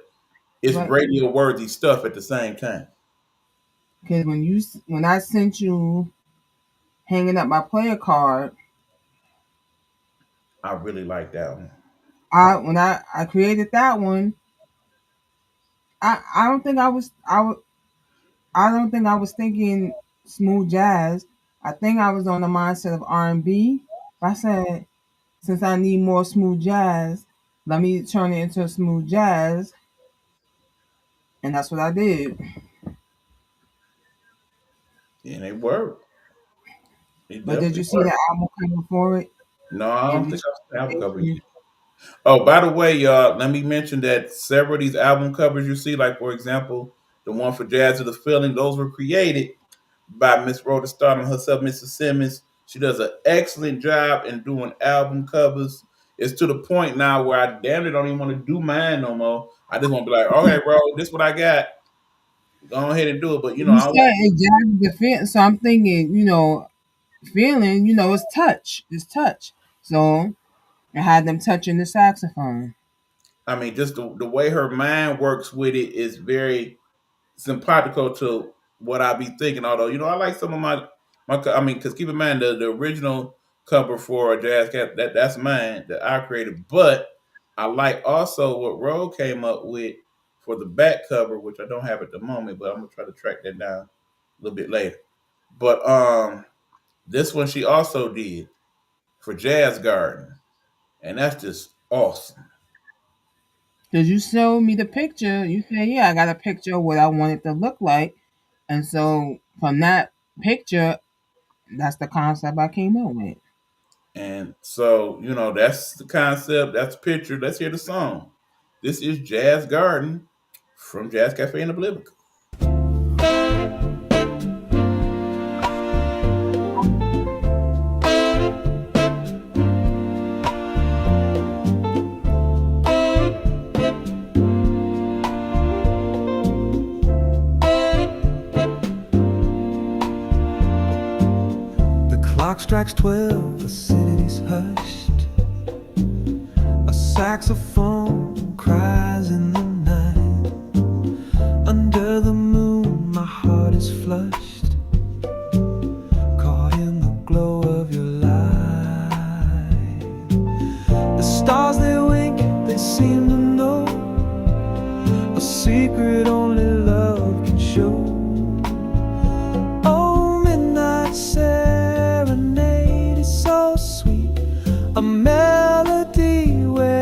it's but radio worthy stuff at the same time. because when I sent you hanging up my player card, I really like that one. I created that one. I don't think I don't think I was thinking smooth jazz. I think I was on the mindset of R&B. I said since I need more smooth jazz, let me turn it into a smooth jazz, and that's what I did. And it worked. It But did you definitely see the worked. album cover for it? No, I Give don't you think I've seen the album cover some yet. Oh, by the way, y'all, let me mention that several of these album covers you see, like for example, the one for Jazz of the Feeling, those were created by Miss Rhoda Starr and herself, Mrs. Simmons. She does an excellent job in doing album covers. It's to the point now where I damn it don't even want to do mine no more. I just want to be like, okay, bro, this what I got. Go ahead and do it. But You I said want it jazz the feel, so I'm thinking, feeling, it's touch. It's touch. So I had them touching the saxophone. I mean, just the way her mind works with it is very simpatico to what I be thinking. Although I like some of I mean, because keep in mind the original cover for a Jazz Cat that's mine that I created, but I like also what Roe came up with for the back cover, which I don't have at the moment, but I'm gonna try to track that down a little bit later. But this one she also did for Jazz Garden, and that's just awesome. Because you showed me the picture. You said, yeah, I got a picture of what I want it to look like. And so from that picture, that's the concept I came up with. And so, that's the concept, that's the picture. Let's hear the song. This is Jazz Garden from Jazz Cafe in Oblivika. The clock strikes 12, the city's hushed. A saxophone cries in the night. Under the moon, my heart is flushed, caught in the glow of your light. The stars they wink, they seem to know a secret only love can show. Oh, midnight serenade is so sweet, a melody where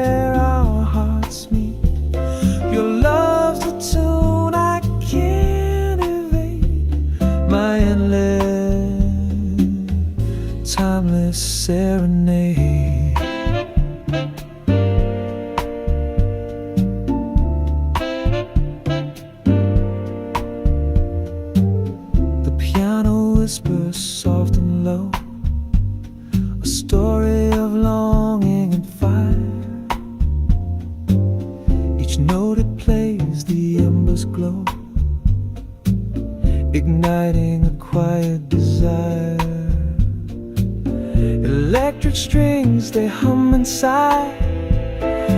strings they hum inside.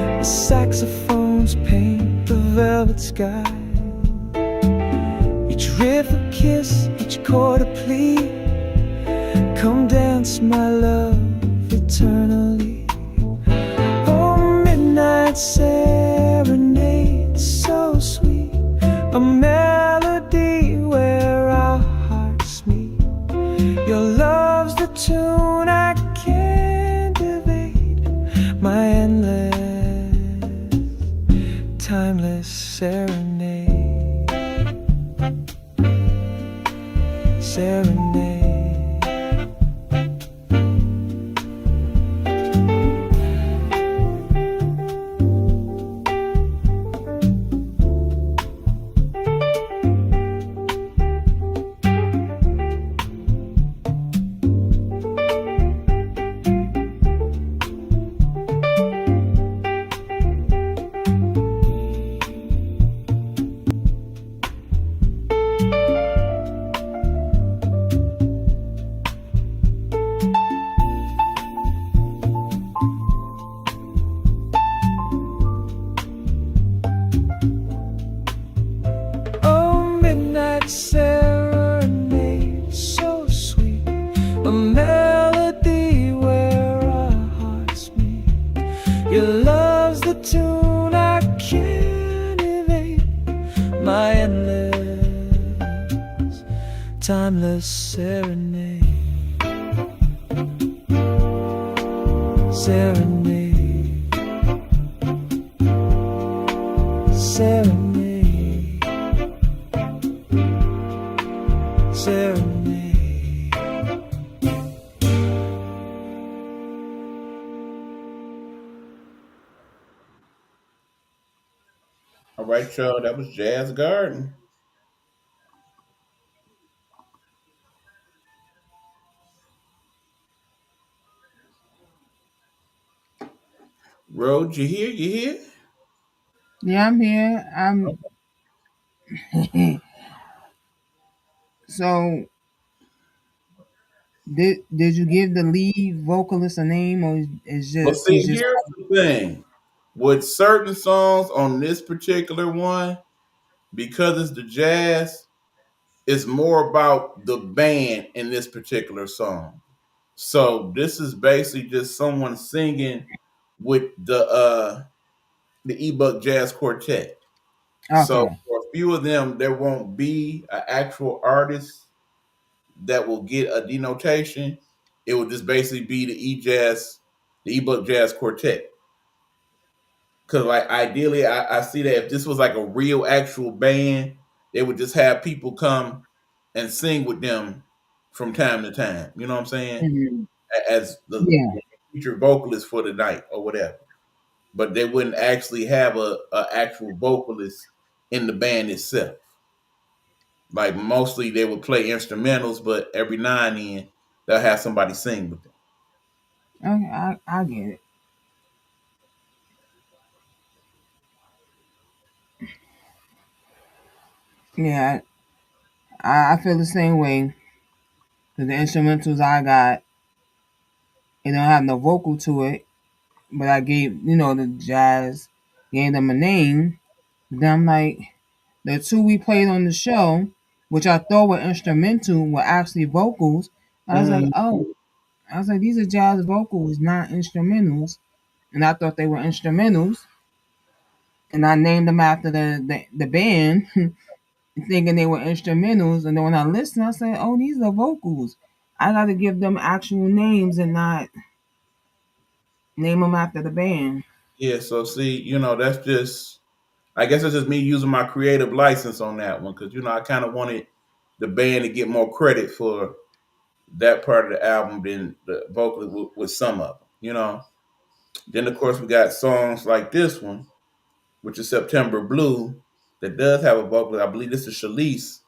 The saxophones paint the velvet sky. Each riff a kiss, each chord a plea. Come dance, my love, eternally. Oh, midnight serenade, so sweet. A melody where our hearts meet. Your love's the tune I can't evade. My endless, timeless serenade. Serenade. Serenade, so sweet. A melody where our hearts meet. Your love's the tune I can't evade. My endless, timeless serenade. Serenade. Serenade. Serenade. All right, y'all. That was Jazz Garden. Road, you here? You here? Yeah, I'm here. I'm so did you give the lead vocalist a name, or is Well, just see, he's just here's the thing. With certain songs on this particular one, because it's the jazz, it's more about the band in this particular song. So this is basically just someone singing with the E.Buck Jazz Quartet. So okay? for a few of them, there won't be an actual artist that will get a denotation. It will just basically be the E.Buck Jazz Quartet. Because like ideally, I see that if this was like a real actual band, they would just have people come and sing with them from time to time. You know what I'm saying? Mhm. As the Yeah. featured vocalist for the night or whatever. But they wouldn't actually have a actual vocalist in the band itself. Like mostly they would play instrumentals, but every now and then they'll have somebody sing with them. Okay, I get it. Yeah, I feel the same way. Cause the instrumentals I got, it don't have no vocal to it, but I gave the jazz, gave them a name. Then I'm like, the two we played on the show, which I thought were instrumental, were actually vocals. I was like, Mm, oh, I was like, these are jazz vocals, not instrumentals. And I thought they were instrumentals, and I named them after the band, thinking they were instrumentals. And then when I listened, I said, oh, these are vocals. I got to give them actual names and not name them after the band. yeah, so see, that's just I guess it's just me using my creative license on that one because I kind of wanted the band to get more credit for that part of the album than the vocalist with some of them. Then of course we got songs like this one, which is September Blue, that does have a vocalist. I believe this is Shalise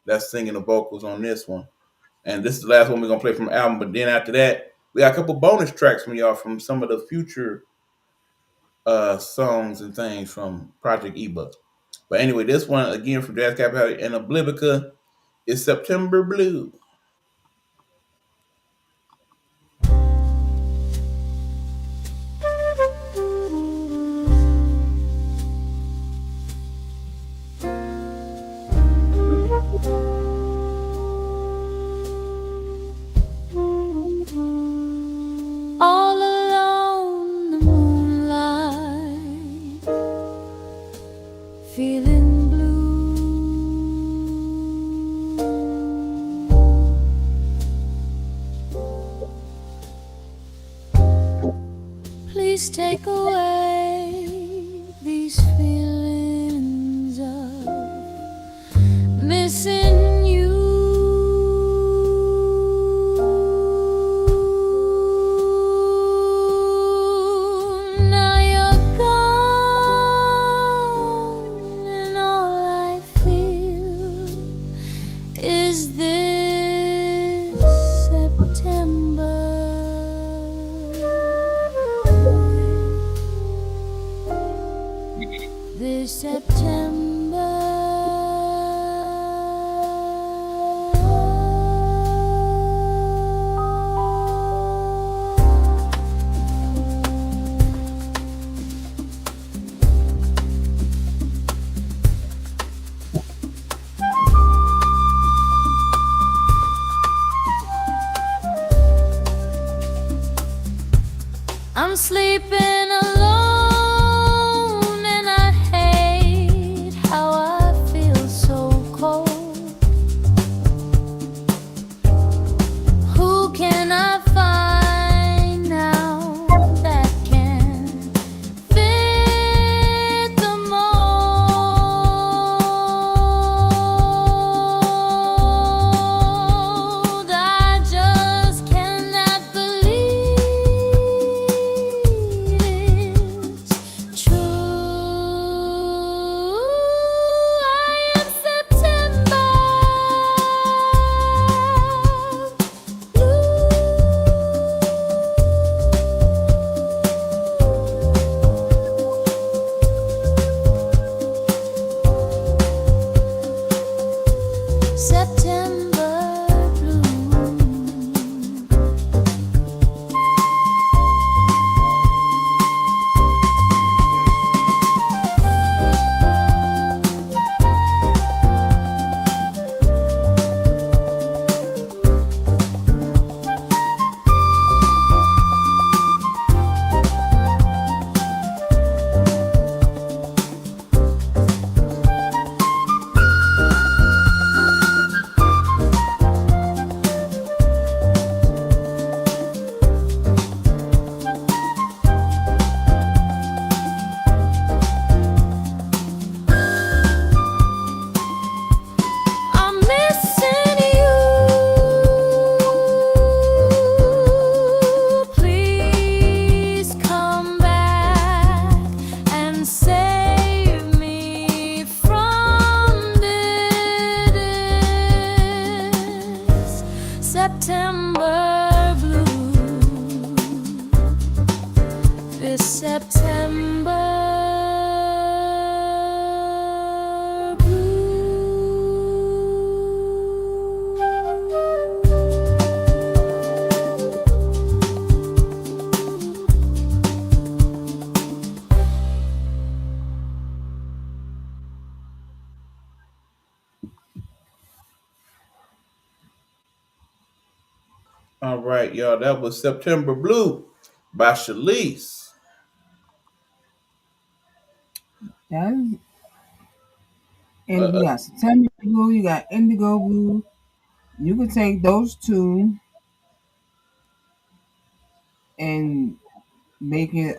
that's singing the vocals on this one. And this is the last one we're gonna play from the album. But then after that, we got a couple bonus tracks from y'all from some of the future songs and things from Project E.Buck. But anyway, this one again from Jazz Cafe In Oblivika is September Blue. please take away these feelings of missing you. Now you're gone, and all I feel is this September. This September. I'm sleeping alone, and I hate how I feel so cold. Who can I find now that can fit the mold? I just cannot believe it's true. I am September blue. September blue. I'm missing you. Please come back and save me from this September blue. This September All right, y'all. That was September Blue by Shalise. That's, Uh, and you uh, got September blue, you got indigo blue. You could take those two and make it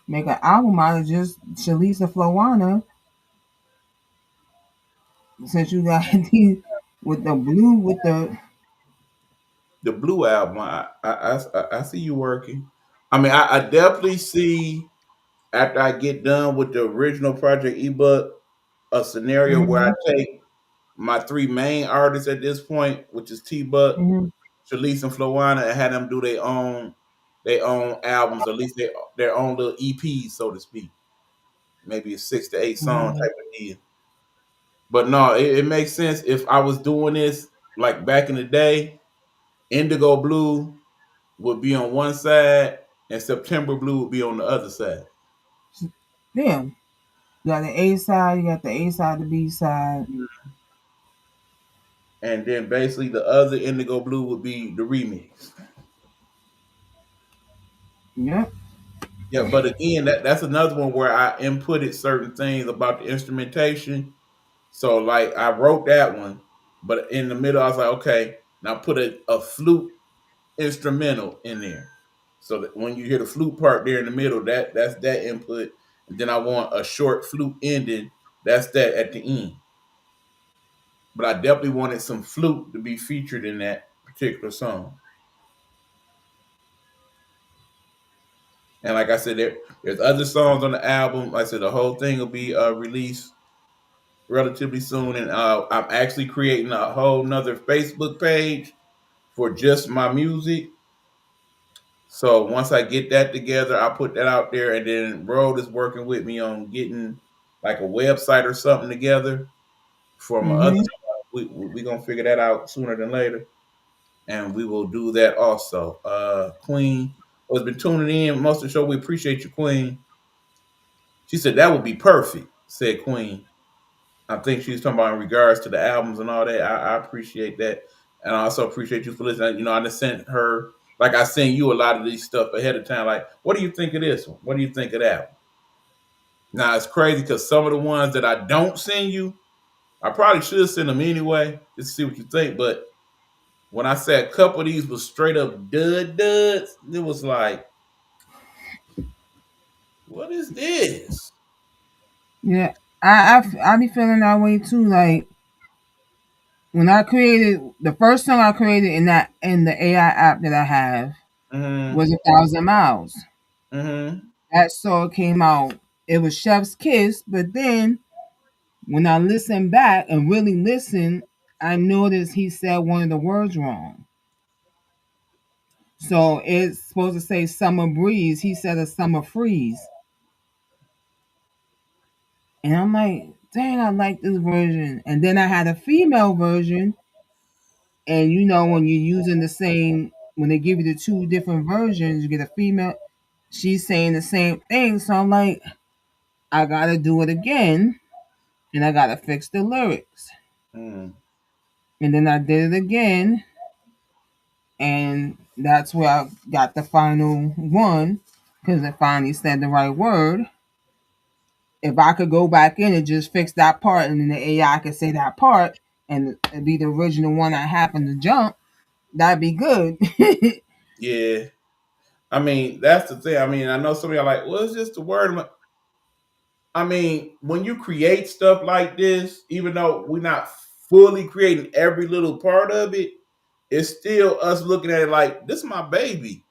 make an album out of just Shalisa Flowanna, since you got these with the blue with the the Blue album. I see you working. I mean, I definitely see after I get done with the original project E.Buck a scenario where I hmm take my three main artists at this point, which is T-Buck, hmm Shalise, and Flowanna, and have them do their own albums, or at least their own little EPs, so to speak. Maybe a 6 to 8 song hmm type of deal. But no, it makes sense if I was doing this like back in the day. Indigo Blue would be on one side, and September Blue would be on the other side. yeah. You got the A side, you got the A side, the B side. And then basically the other Indigo Blue would be the remix. Yep. Yeah, but again, that's another one where I inputted certain things about the instrumentation. So like I wrote that one, but in the middle I was like, okay, now put a flute instrumental in there. So that when you hear the flute part there in the middle, that's that input. And then I want a short flute ending. That's that at the end. But I definitely wanted some flute to be featured in that particular song. And like I said, there's other songs on the album. Like I said, the whole thing will be released relatively soon. And I'm actually creating a whole nother Facebook page for just my music. So once I get that together, I'll put that out there. And then Road is working with me on getting like a website or something together for my other Mm-hmm. stuff. We gonna figure that out sooner than later, and we will do that also. Queen has been tuning in most of the show. We appreciate you, Queen. She said that would be perfect. Said Queen. I think she was talking about in regards to the albums and all that. I appreciate that, and I also appreciate you for listening. You know, I just sent her like I sent you a lot of these stuff ahead of time. Like, what do you think of this one? What do you think of that one? Now it's crazy because some of the ones that I don't send you, I probably should send them anyway just to see what you think. But when I said a couple of these was straight up duds, it was like, what is this? Yeah, I be feeling that way too. Like when I created the first song I created in the AI app that I have Mm-hmm. was 1,000 miles. Mm-hmm. That song came out. It was Chef's Kiss, but then when I listened back and really listened, I noticed he said one of the words wrong. So it's supposed to say summer breeze. He said a summer freeze. And I'm like, dang, I like this version. And then I had a female version. And you know, when you're using the same, when they give you the two different versions, you get a female, she's saying the same thing. So I'm like, I gotta do it again. And I gotta fix the lyrics. Mm-hmm. And then I did it again. And that's where I got the final one because it finally said the right word. If I could go back in and just fix that part, and then the AI could say that part, and it'd be the original one I happened to jump, that'd be good. Yeah. I mean, that's the thing. I mean, I know some of y'all like, well, it's just the word. I mean, when you create stuff like this, even though we're not fully creating every little part of it, it's still us looking at it like, this is my baby.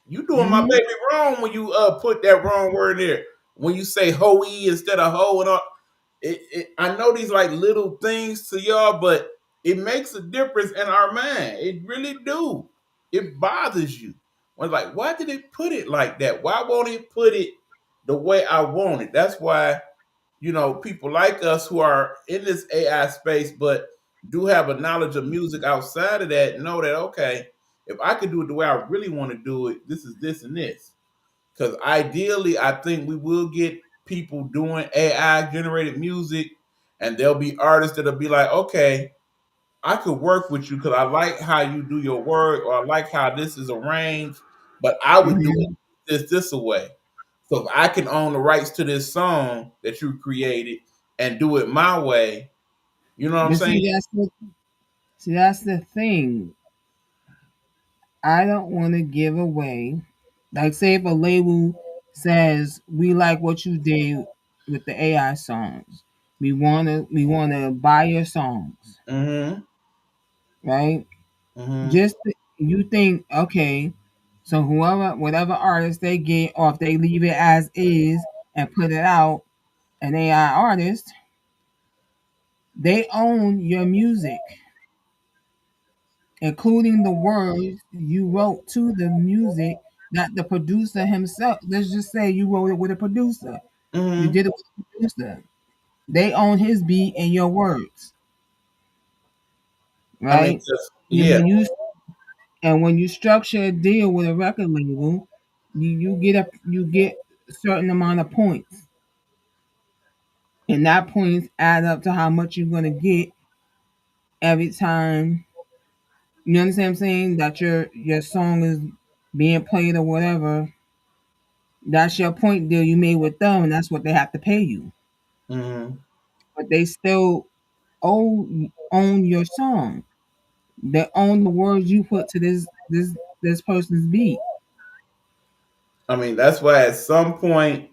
You doing my Hmm. baby wrong when you put that wrong word there. When you say hoe instead of hoe and all. I know these like little things to y'all, but it makes a difference in our mind. It really do. It bothers you. When like, why did it put it like that? Why won't it put it the way I want it? That's why, people like us who are in this AI space, but do have a knowledge of music outside of that, know that okay, if I could do it the way I really want to do it, this is this and this. Because ideally, I think we will get people doing AI generated music, and there'll be artists that'll be like, okay, I could work with you because I like how you do your work, or I like how this is arranged, but I would do it Hmm. this away. So if I can own the rights to this song that you created and do it my way, you know what I'm But saying? that's the thing. I don't want to give away. Like, say if a label says we like what you did with the AI songs, we wanna buy your songs, Mm-hmm. right? Mm-hmm. Just you think, okay, so whatever artist they get, or if they leave it as is and put it out, an AI artist, they own your music, including the words you wrote to the music, not the producer himself. Let's just say you wrote it with a producer. You Mm-hmm. did it with a producer. They own his beat and your words, I mean, right? And yeah. when you structure a deal with a record label, you get a certain amount of points, and that points add up to how much you're gonna get every time. You understand what I'm saying? That your song is being played or whatever. That's your point deal you made with them, and that's what they have to pay you. Mm-hmm. But they still own your song. They own the words you put to this person's beat. I mean, that's why at some point,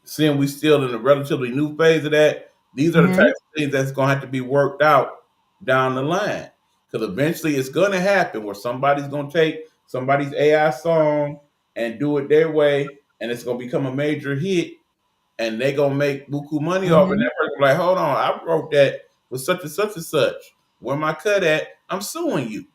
seeing we still in a relatively new phase of that, these are the types Hmm. of things that's going to have to be worked out down the line. Because eventually it's going to happen where somebody's going to take somebody's AI song and do it their way, and it's going to become a major hit, and they going to make buku money off it. And Hmm. that person like, hold on, I wrote that with such and such and such. Where my cut at? I'm suing you.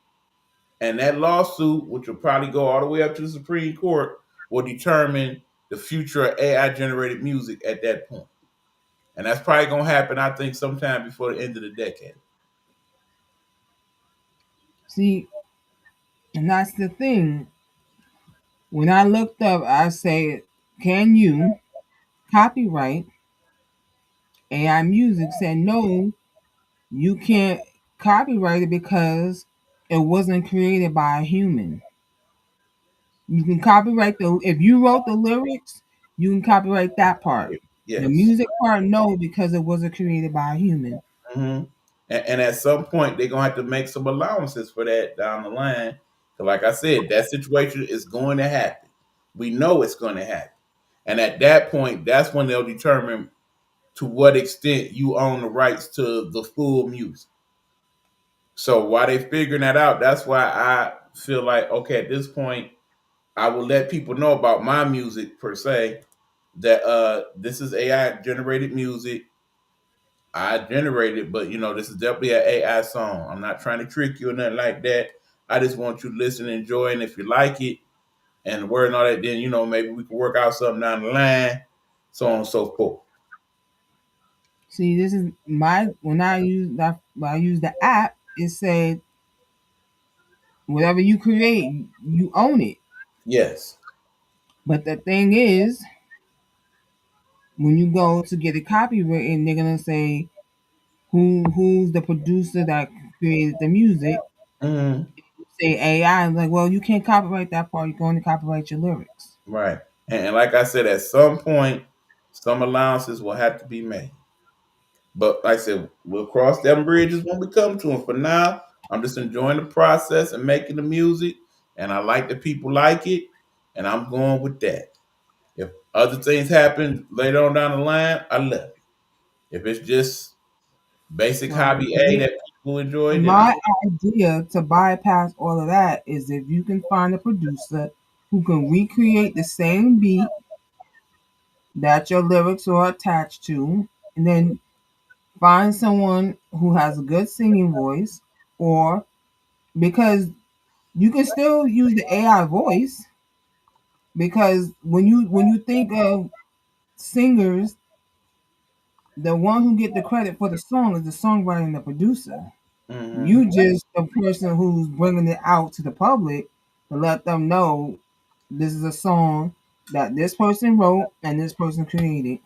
And that lawsuit, which will probably go all the way up to the Supreme Court, will determine the future of AI generated music at that point. And that's probably going to happen, I think, sometime before the end of the decade. See, and that's the thing. When I looked up, I say, can you copyright AI music? Said no, you can't copyright it because it wasn't created by a human. You can copyright the if you wrote the lyrics, you can copyright that part. The Yes. music part, no, because it wasn't created by a human. Hmm. And at some point, they're going to have to make some allowances for that down the line. Because, like I said, that situation is going to happen. We know it's going to happen. And at that point, that's when they'll determine to what extent you own the rights to the full music. So while they figuring that out, that's why I feel like, okay, at this point, I will let people know about my music per se, that this is AI generated music. I generated it, but this is definitely an AI song. I'm not trying to trick you or nothing like that. I just want you to listen and enjoy, and if you like it and the word and all that, then maybe we can work out something down the line, so on and so forth. See, this is my when I use the app, it said whatever you create, you own it. Yes. But the thing is, when you go to get a copywritten, they're gonna say who's the producer that created the music. Hmm. Say AI, I'm like, well, you can't copyright that part. You're going to copyright your lyrics. Right. And like I said, at some point, some allowances will have to be made. But like I said, we'll cross them bridges when we come to them. For now, I'm just enjoying the process and making the music, and I like that people like it, and I'm going with that. If other things happen later on down the line, I love it. If it's just basic Well, hobby A that people enjoy, then my idea to bypass all of that is if you can find a producer who can recreate the same beat that your lyrics are attached to, and then find someone who has a good singing voice, or because you can still use the AI voice because when you think of singers, the one who get the credit for the song is the songwriter and the producer. hmm You just the person who's bringing it out to the public to let them know this is a song that this person wrote and this person created.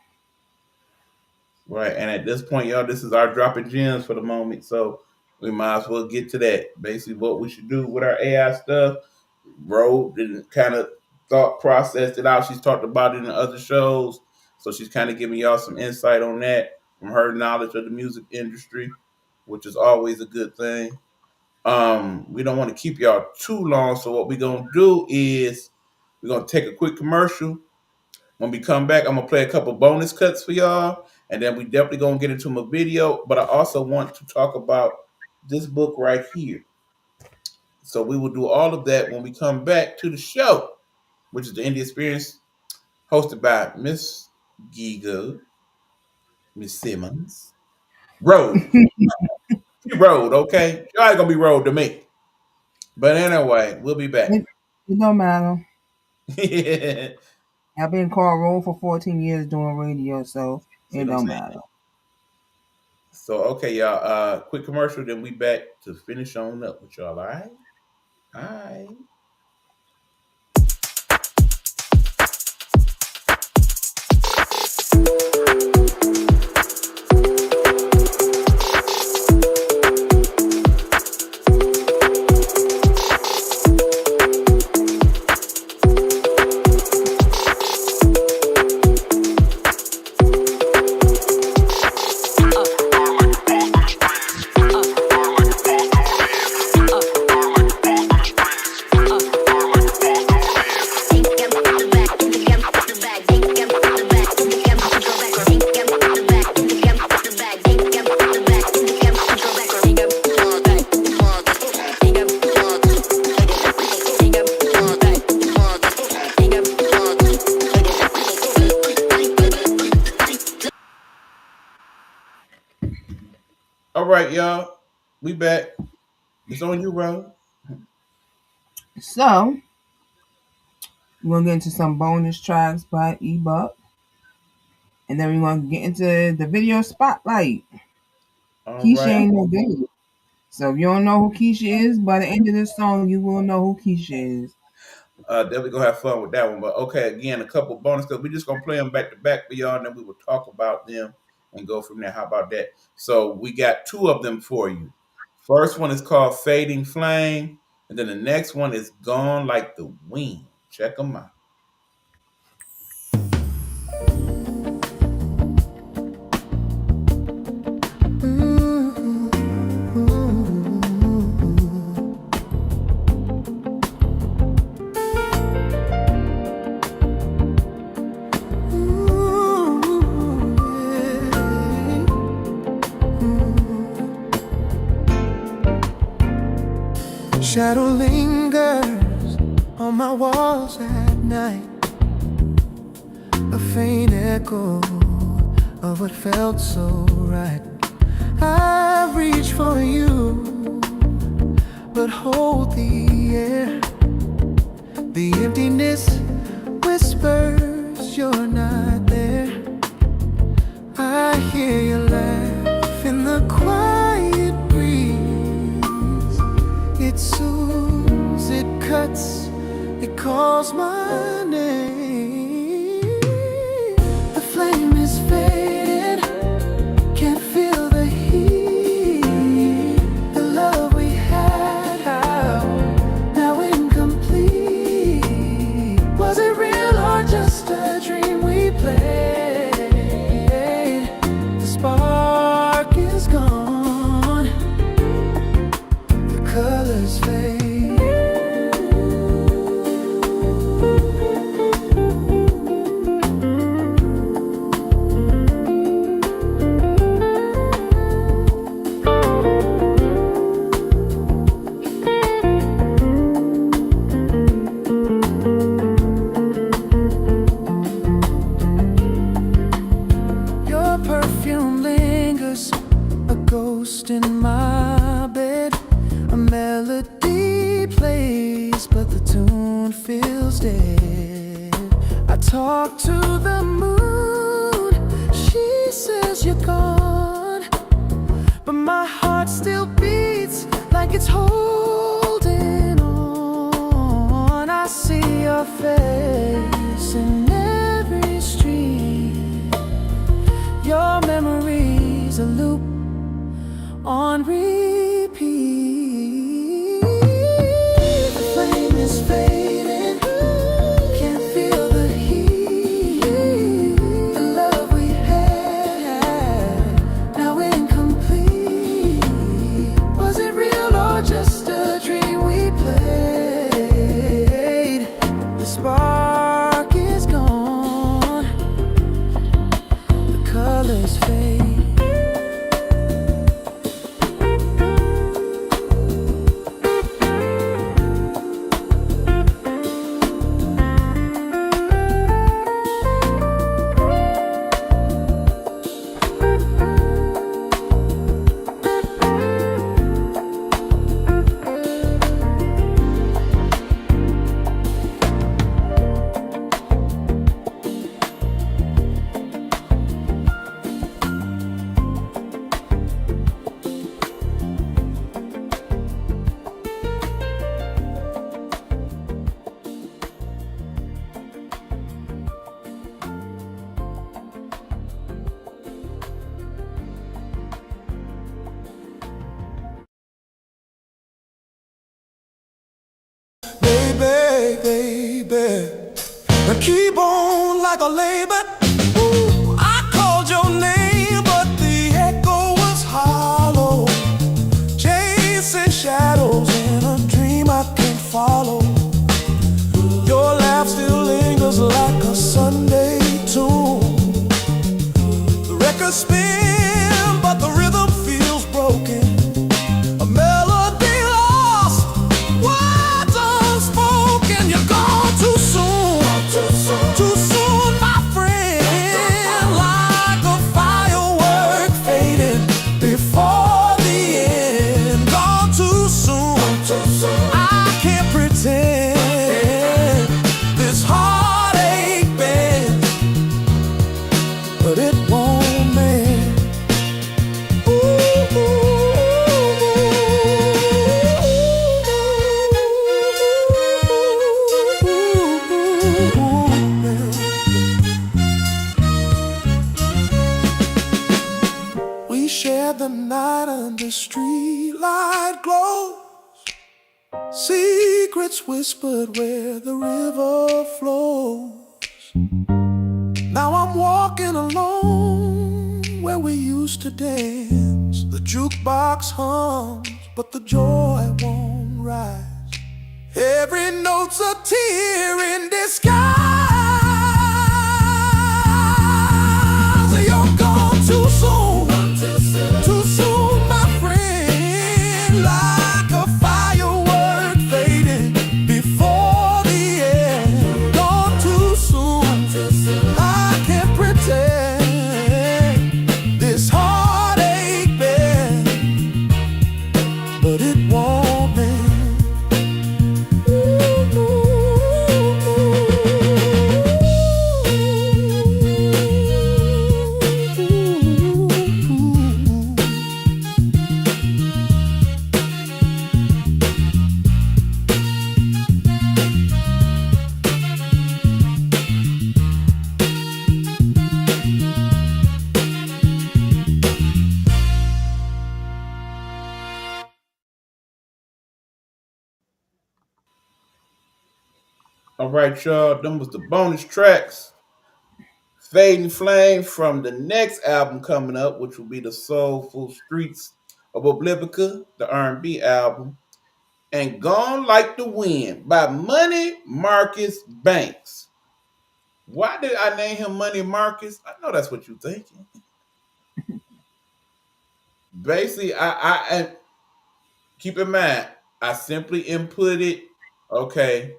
right. And at this point, y'all, this is our dropping gems for the moment. So we might as well get to that. Basically, what we should do with our AI stuff. Wrote and kind of thought processed it out. She's talked about it in other shows. So she's kind of giving y'all some insight on that from her knowledge of the music industry, which is always a good thing. We don't want to keep y'all too long. So what we're gonna do is we're gonna take a quick commercial. When we come back, I'm gonna play a couple bonus cuts for y'all, and then we definitely gonna get into my video. But I also want to talk about this book right here. So we will do all of that when we come back to the show, which is the Indie Experience, hosted by Miss Giga, Miss Simmons. Road. She road, okay? Y'all ain't gonna be road to me. But anyway, we'll be back. It don't matter. See I've been called roll for 14 years doing radio, so it what I'm don't saying? matter. So okay, y'all. Quick commercial, then we back to finish on up with y'all. All right? All right. right, y'all. We back. It's on you, bro. So we're gonna get into some bonus tracks by E.Buck, and then we're gonna get into the video spotlight. All Keisha right. ain't no good. So if you don't know who Keisha is, by the end of this song, you will know who Keisha is. Definitely gonna have fun with that one. But okay, again, a couple bonus because we're just gonna play them back to back for y'all, and then we will talk about them and go from there. How about that? So we got two of them for you. First one is called Fading Flame, and then the next one is Gone Like the Wind. Check them out. Shadow lingers on my walls at night, a faint echo of what felt so right. I reach for you, but hold the air. The emptiness whispers you're not there. I hear you laugh in the quiet breeze. It soothes, it cuts, it calls my name. The flame is fading, can't feel the heat. The love we had, now incomplete. Was it real or just a dream we played? The spark is gone, the colors fade. Your perfume lingers, a ghost in my bed. A melody plays, but the tune feels dead. I talk to the moon, she says you're gone, but my heart still beats like it's holding on. I see your face in every street. Your memory's a loop on repeat. The flame is fading, can't feel the heat. The love we had, now incomplete. Was it real or just a dream we played? The spark is gone, the colors fade. Baby, now keep on like a labor. Ooh, I called your name, but the echo was hollow. Chasing shadows in a dream I can't follow. Your laugh still lingers like a Sunday tune. The record spins, but the rhythm feels broken. A melody lost, words unspoken. You're gone too soon, too soon, my friend. Like a firework fading before the the street light glow, secrets whispered where the river flows. Now I'm walking alone where we used to dance. The jukebox hums, but the joy won't rise. Every note's a tear in disguise. You're gone too soon, too soon, my friend. Like a firework fading before the end. Gone too soon, I can't pretend this heartache bend, but it won't mend. All right, y'all. Them was the bonus tracks. Fading Flame from the next album coming up, which will be the Soulful Streets of Oblivika, the R&B album, and Gone Like the Wind by Money Marcus Banks. Why did I name him Money Marcus? I know that's what you're thinking. Basically, I keep in mind, I simply inputted, okay,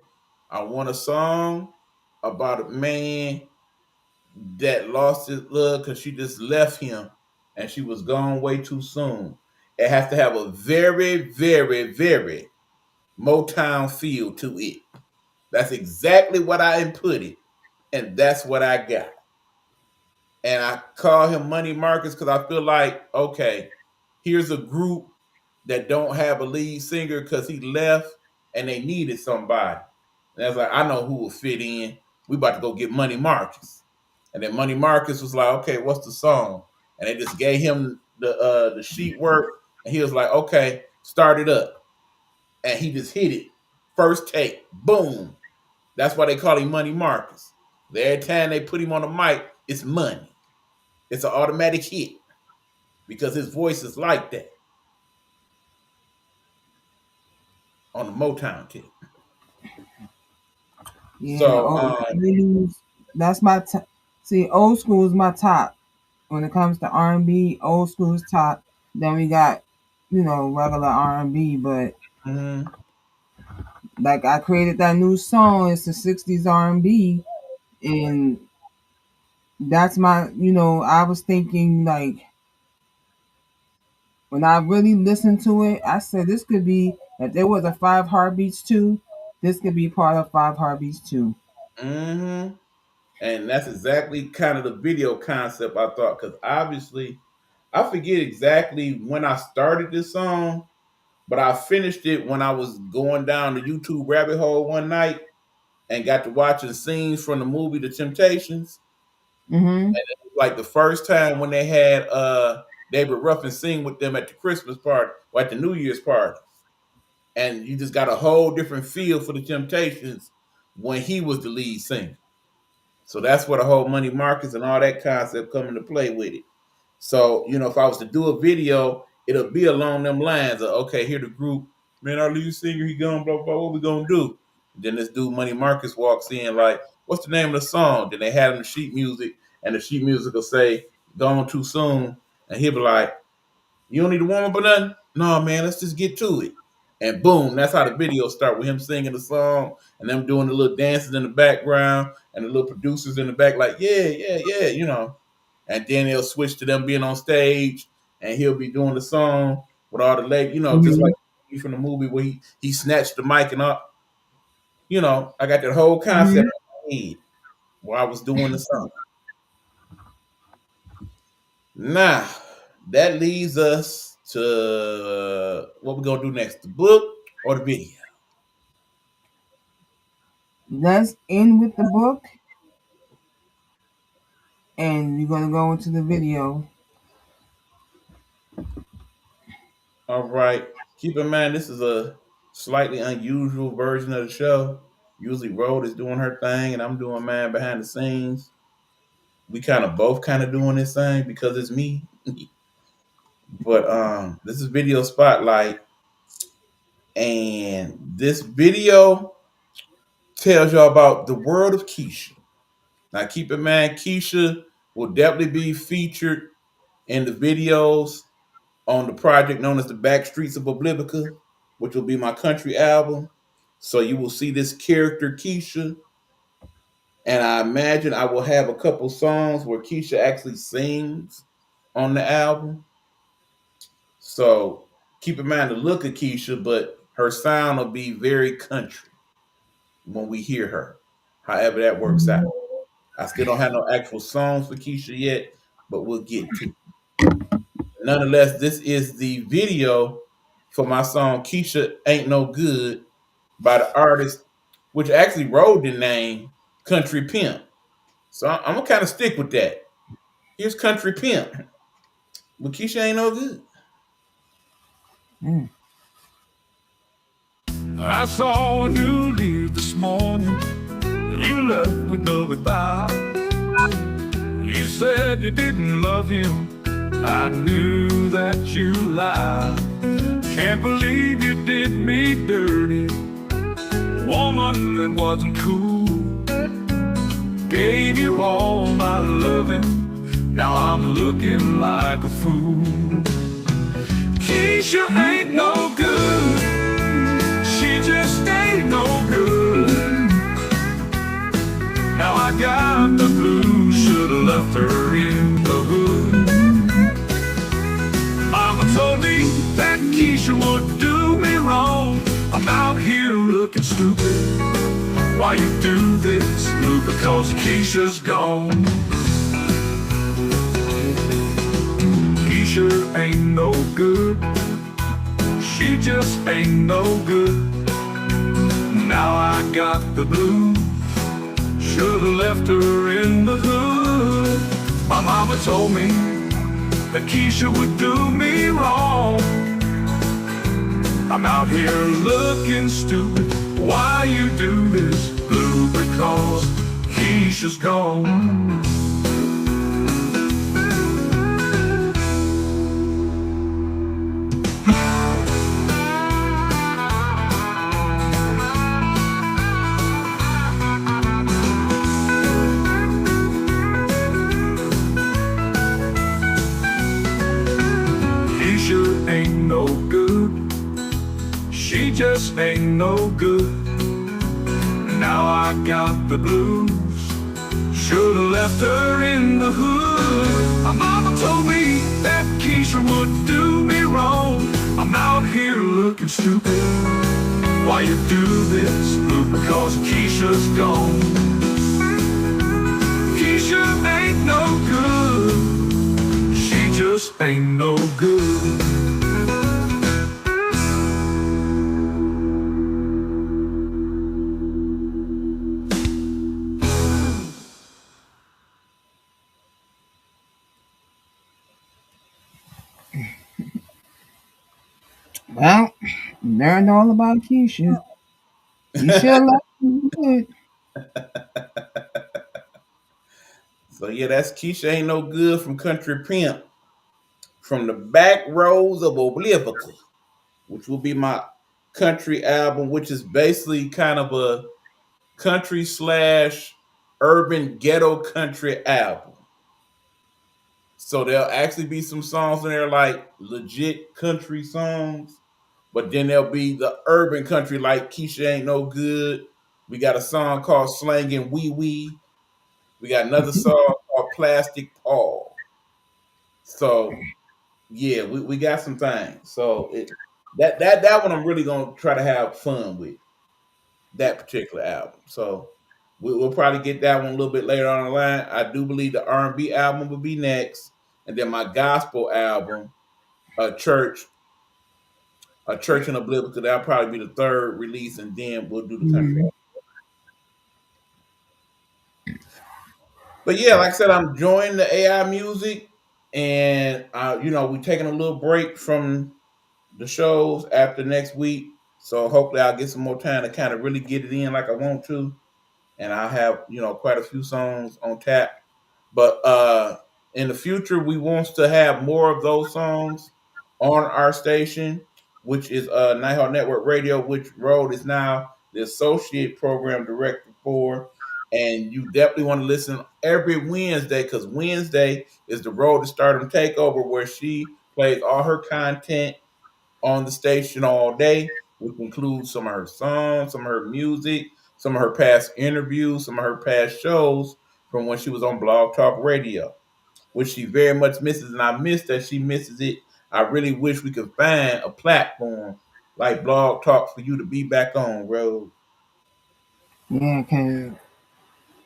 I want a song about a man that lost his love because she just left him and she was gone way too soon. It has to have a very, very, very Motown feel to it. That's exactly what I inputted, and that's what I got. And I call him Money Marcus because I feel like, okay, here's a group that don't have a lead singer because he left and they needed somebody. And I was like, I know who will fit in. We about to go get Money Marcus. And then Money Marcus was like, okay, what's the song? And they just gave him the sheet work, and he was like, okay, start it up. And he just hit it. First take, boom. That's why they call him Money Marcus. Every time they put him on the mic, it's money. It's an automatic hit because his voice is like that on the Motown tip. Yeah, So, 80s, that's my see, old school is my top. When it comes to R&B, old school is top. Then we got, regular R&B, but mhm. like I created that new song, it's the 60s R&B, and that's my, I was thinking like when I really listened to it, I said this could be, if there was a Five Heartbeats too, this could be part of Five Heartbeats too. hmm And that's exactly kind of the video concept I thought, because obviously I forget exactly when I started this song, but I finished it when I was going down the YouTube rabbit hole one night and got to watching scenes from the movie The Temptations. Mm-hmm. And it was like the first time when they had David Ruffin sing with them at the Christmas party or at the New Year's party. And you just got a whole different feel for the Temptations when he was the lead singer. So that's where the whole Money Markets and all that concept come into play with it. So, if I was to do a video, it'll be along them lines of, okay, here the group, man, our lead singer, he gone, blah, blah, what we gonna do? Then this dude, Money Marcus, walks in like, what's the name of the song? Then they had him the sheet music, and the sheet music will say, gone too soon. And he'll be like, you don't need to warm up or nothing? No, man, let's just get to it. And boom, that's how the video start with him singing the song and them doing the little dances in the background and the little producers in the back, like, yeah, yeah, yeah. And then they'll switch to them being on stage and he'll be doing the song with all the ladies, just Mm-hmm. like from the movie where he snatched the mic and up. I got that whole concept in my head while I was doing the song. Now, that leads us to what we're gonna do next: the book or the video. Let's end with the book, and we're gonna go into the video. All right. Keep in mind, this is a slightly unusual version of the show. Usually, Road is doing her thing, and I'm doing mine behind the scenes. We kind of both kind of doing this thing because it's me. But this is video spotlight, and this video tells y'all about the world of Keisha. Now, keep in mind, Keisha will definitely be featured in the videos on the project known as the Back Streets of Oblivika, which will be my country album. So you will see this character Keisha, and I imagine I will have a couple songs where Keisha actually sings on the album. So keep in mind the look of Keisha, but her sound will be very country when we hear her. However, that works out. I still don't have no actual songs for Keisha yet, but we'll get to it. Nonetheless, this is the video for my song Keisha Ain't No Good by the artist, which actually wrote the name Country Pimp. So I'm gonna kind of stick with that. Here's Country Pimp, but Keisha ain't no good. Mm. I saw you leave this morning. You left with no goodbye. You said you didn't love him. I knew that you lied. Can't believe you did me dirty. Woman that wasn't cool. Gave you all my loving. Now I'm looking like a fool. Keisha ain't no good. She just ain't no good. Now I got the blues. Should've left her in the hood. Mama told me that Keisha would do me wrong. I'm out here looking stupid. Why you do this? Because Keisha's gone. Keisha ain't no good. She just ain't no good. Now I got the blues. Should've left her in the hood. My mama told me that Keisha would do me wrong. I'm out here looking stupid. Why you do this? Blue, because Keisha's gone. Keisha ain't no good. She just ain't no good. Now I got the blues. Should've left her in the hood. My mama told me that Keisha would do me wrong. I'm out here looking stupid. Why you do this? Because Keisha's gone. Keisha ain't no good. She just ain't no good. Well, learned all about Keisha. Keisha left good. So yeah, that's Keisha ain't no good from Country Pimp from the back rows of Oblivika, which will be my country album, which is basically kind of a country slash urban ghetto country album. So there'll actually be some songs in there like legit country songs, but then there'll be the urban country like Keisha Ain't No Good. We got a song called Slangin' Wee Wee. We got another song called Plastic Paul. So yeah, we got some things. So that one I'm really gonna try to have fun with that particular album. So we'll probably get that one a little bit later on the line. I do believe the R&B album will be next, and then my gospel album, a church, a church in Oblivion. That'll probably be the third release, and then we'll do the country. Mhm. But yeah, like I said, I'm enjoying the AI music, and we're taking a little break from the shows after next week. So hopefully I'll get some more time to kind of really get it in like I want to, and I have quite a few songs on tap. But in the future, we want to have more of those songs on our station, which is Nighthawk Network Radio, which Road is now the associate program director for. And you definitely want to listen every Wednesday because Wednesday is the Road to Stardom Takeover, where she plays all her content on the station all day, which includes some of her songs, some of her music, some of her past interviews, some of her past shows from when she was on Blog Talk Radio, which she very much misses. And I miss that she misses it. I really wish we could find a platform like Blog Talk for you to be back on, Road. Yeah, because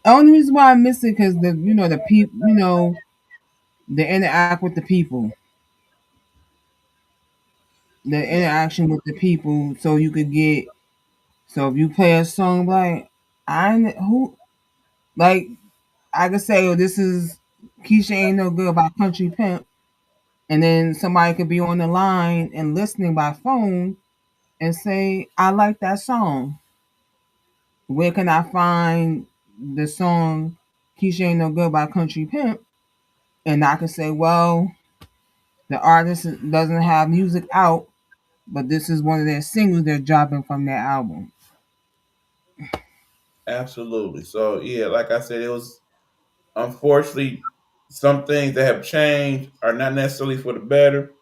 the only reason why I miss it because the people the interact with the people, the Yeah, interaction with the people, so you could get. So if you play a song like who like I could say, oh, this is Keisha ain't no good by Country Pimp, and then somebody could be on the line and listening by phone and say, I like that song. Where can I find the song Keisha ain't no good by Country Pimp? And I can say, well, the artist doesn't have music out, but this is one of their singles they're dropping from their album. absolutely. So yeah, like I said, it was unfortunately some things that have changed are not necessarily for the better,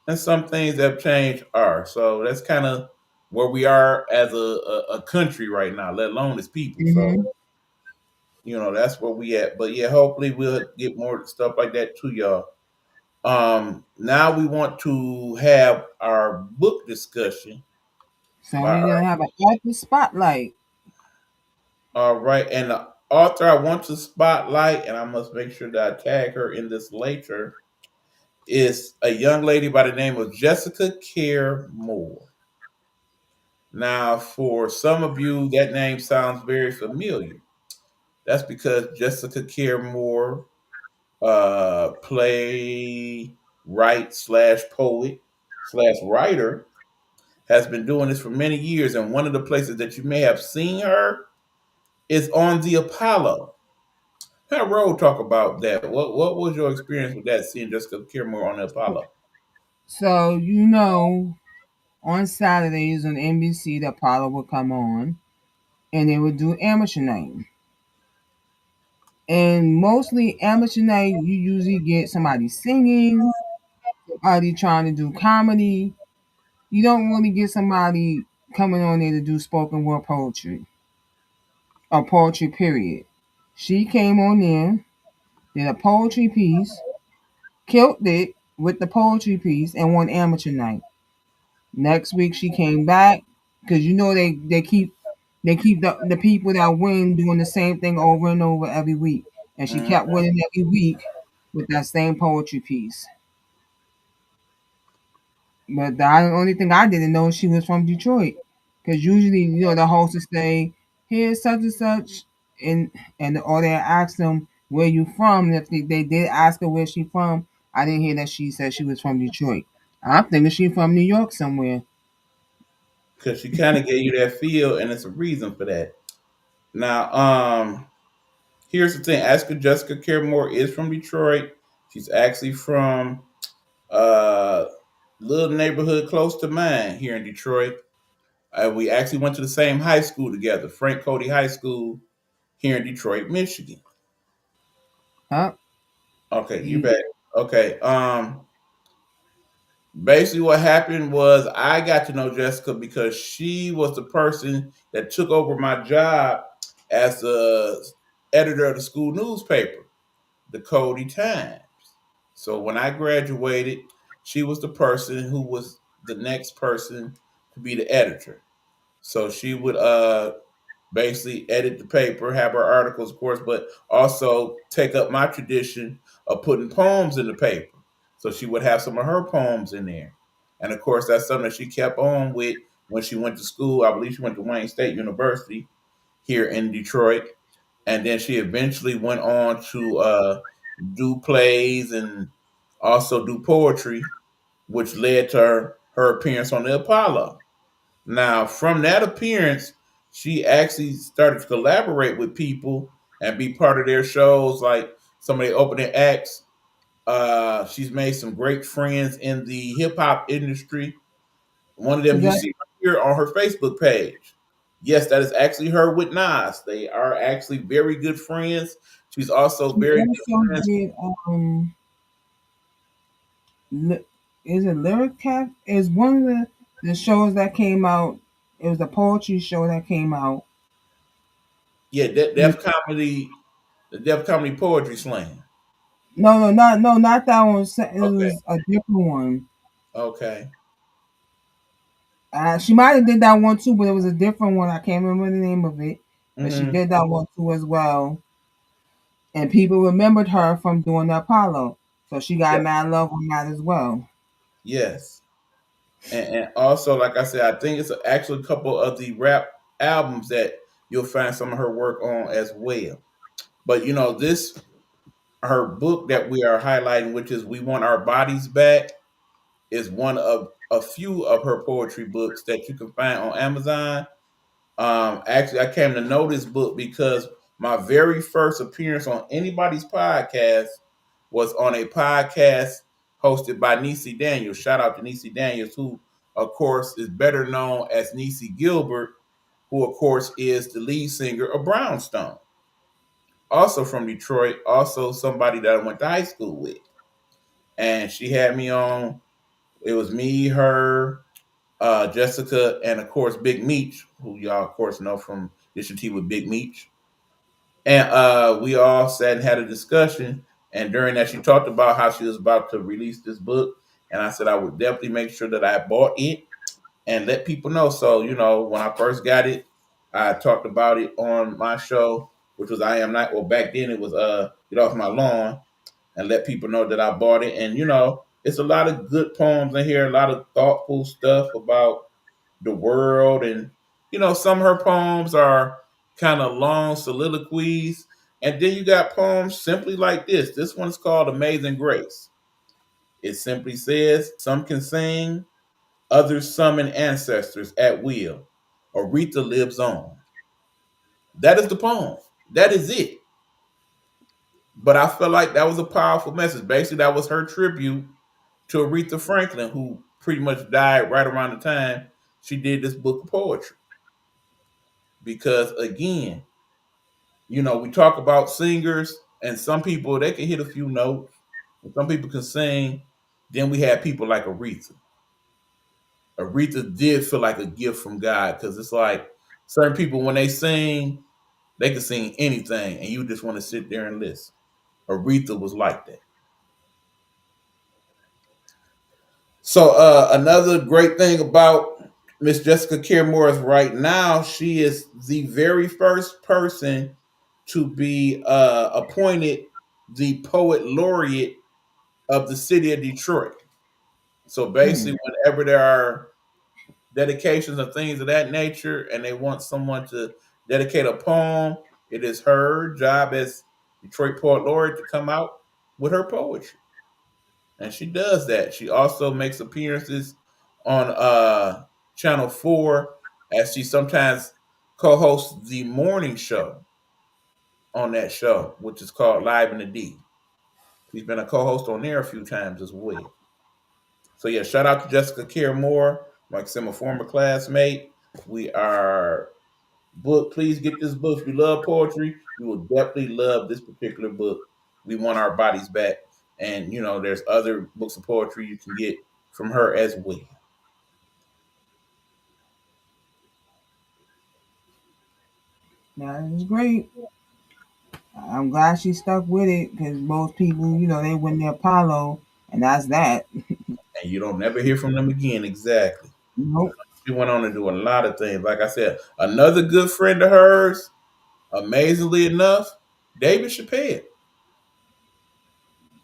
and some things that have changed are. So that's kind of where we are as a country right now, let alone as people. So Hmm. that's where we at. But yeah, hopefully we'll get more stuff like that to y'all. Now we want to have our book discussion So by we're our gonna have an author spotlight. all right, and the author I want to spotlight, and I must make sure that I tag her in this later, is a young lady by the name of Jessica Care Moore. Now, for some of you, that name sounds very familiar. That's because Jessica Care Moore, play, write slash poet slash writer, has been doing this for many years. And one of the places that you may have seen her is on the Apollo. Have Road talk about that. What was your experience with that, seeing Jessica Care Moore on the Apollo? So on Saturdays on NBC, the Apollo would come on, and they would do amateur night. And mostly amateur night, you usually get somebody singing, somebody trying to do comedy. You don't really get somebody coming on there to do spoken word poetry or poetry, period. She came on there, did a poetry piece, killed it with the poetry piece, and won amateur night. Next week she came back because they keep the people that win doing the same thing over and over every week, and she kept Mhm. winning every week with that same poetry piece. But the only thing I didn't know she was from Detroit, because usually the host would say, "Here's such and such," and or they ask them where you from. And if they did ask her where she from, I didn't hear that she said she was from Detroit. I'm thinking she from New York somewhere. Because she kind of gave you that feel, and it's a reason for that. Now, here's the thing: Asker Jessica Care is from Detroit. She's actually from a little neighborhood close to mine here in Detroit. We actually went to the same high school together, Frank Cody High School here in Detroit, Michigan. Huh? Okay, you You- back. Okay. Basically what happened was I got to know Jessica because she was the person that took over my job as the editor of the school newspaper, the Cody Times. So when I graduated, she was the person who was the next person to be the editor. So she would basically edit the paper, have her articles, of course, but also take up my tradition of putting poems in the paper. So she would have some of her poems in there. And of course, that's something that she kept on with when she went to school. I believe she went to Wayne State University here in Detroit. And then she eventually went on to do plays and also do poetry, which led to her appearance on the Apollo. Now, from that appearance, she actually started to collaborate with people and be part of their shows, like some of the opening acts. She's made some great friends in the hip hop industry. One of them Is you that see right here on her Facebook page. Yes, that is actually her with Nas. They are actually very good friends. She's also she very good also friends. did li- is it Lyric Cat? Is one of the shows that came out. It was a poetry show that came out. Yeah, Def Comedy, the Def Comedy Poetry Slam. Not that one. It Okay, was a different one. okay. She might have did that one too, but it was a different one. I can't remember the name of it, but she Hmm. did that one too as well. And people remembered her from doing the Apollo, so she got Yeah, mad love on that as well. yes. And also, like I said, I think it's actually a couple of the rap albums that you'll find some of her work on as well. But this her book that we are highlighting, which is "We Want Our Bodies Back," is one of a few of her poetry books that you can find on Amazon. Actually, I came to know this book because my very first appearance on anybody's podcast was on a podcast hosted by Niecy Daniels. Shout out to Niecy Daniels, who, of course, is better known as Niecy Gilbert, who, of course, is the lead singer of Brownstone. Also from Detroit, also somebody that I went to high school with. And she had me on. It was me, her, Jessica, and of course Big Meech, who y'all of course know from Dish Tea with Big Meech. And we all sat and had a discussion. And during that, she talked about how she was about to release this book. And I said I would definitely make sure that I bought it and let people know. So, when I first got it, I talked about it on my show, which was I Am Not, well, back then it was Get Off My Lawn, and let people know that I bought it. And, it's a lot of good poems in here, a lot of thoughtful stuff about the world. And some of her poems are kind of long soliloquies, and then you got poems simply like this one's called Amazing Grace. It simply says, some can sing, others summon ancestors at will. Aretha lives on. That is the poem. That is it. But I felt like that was a powerful message. Basically, that was her tribute to Aretha Franklin, who pretty much died right around the time she did this book of poetry. Because again, we talk about singers, and some people they can hit a few notes, and some people can sing. Then we have people like Aretha. Aretha did feel like a gift from God because it's like certain people when they sing, they can sing anything, and you just want to sit there and listen. Aretha was like that. So another great thing about Miss Jessica Care Morris right now, she is the very first person to be appointed the poet laureate of the city of Detroit. So Hmm. basically, whenever there are dedications and things of that nature, and they want someone to dedicate a poem, it is her job as Detroit Poet Laureate to come out with her poetry. And she does that. She also makes appearances on Channel 4 as she sometimes co-hosts the morning show on that show, which is called Live in the D. She's been a co-host on there a few times as well. So yeah, shout out to Jessica Care Moore, like I said, my former classmate. We are book. Please get this book. If you love poetry, you will definitely love this particular book. We Want Our Bodies Back. And there's other books of poetry you can get from her as well. That is great. I'm glad she stuck with it because most people, they win the Apollo, and that's that. And you don't never hear from them again. Exactly. Nope. She went on to do a lot of things. Like I said, another good friend of hers, amazingly enough, David Chappelle.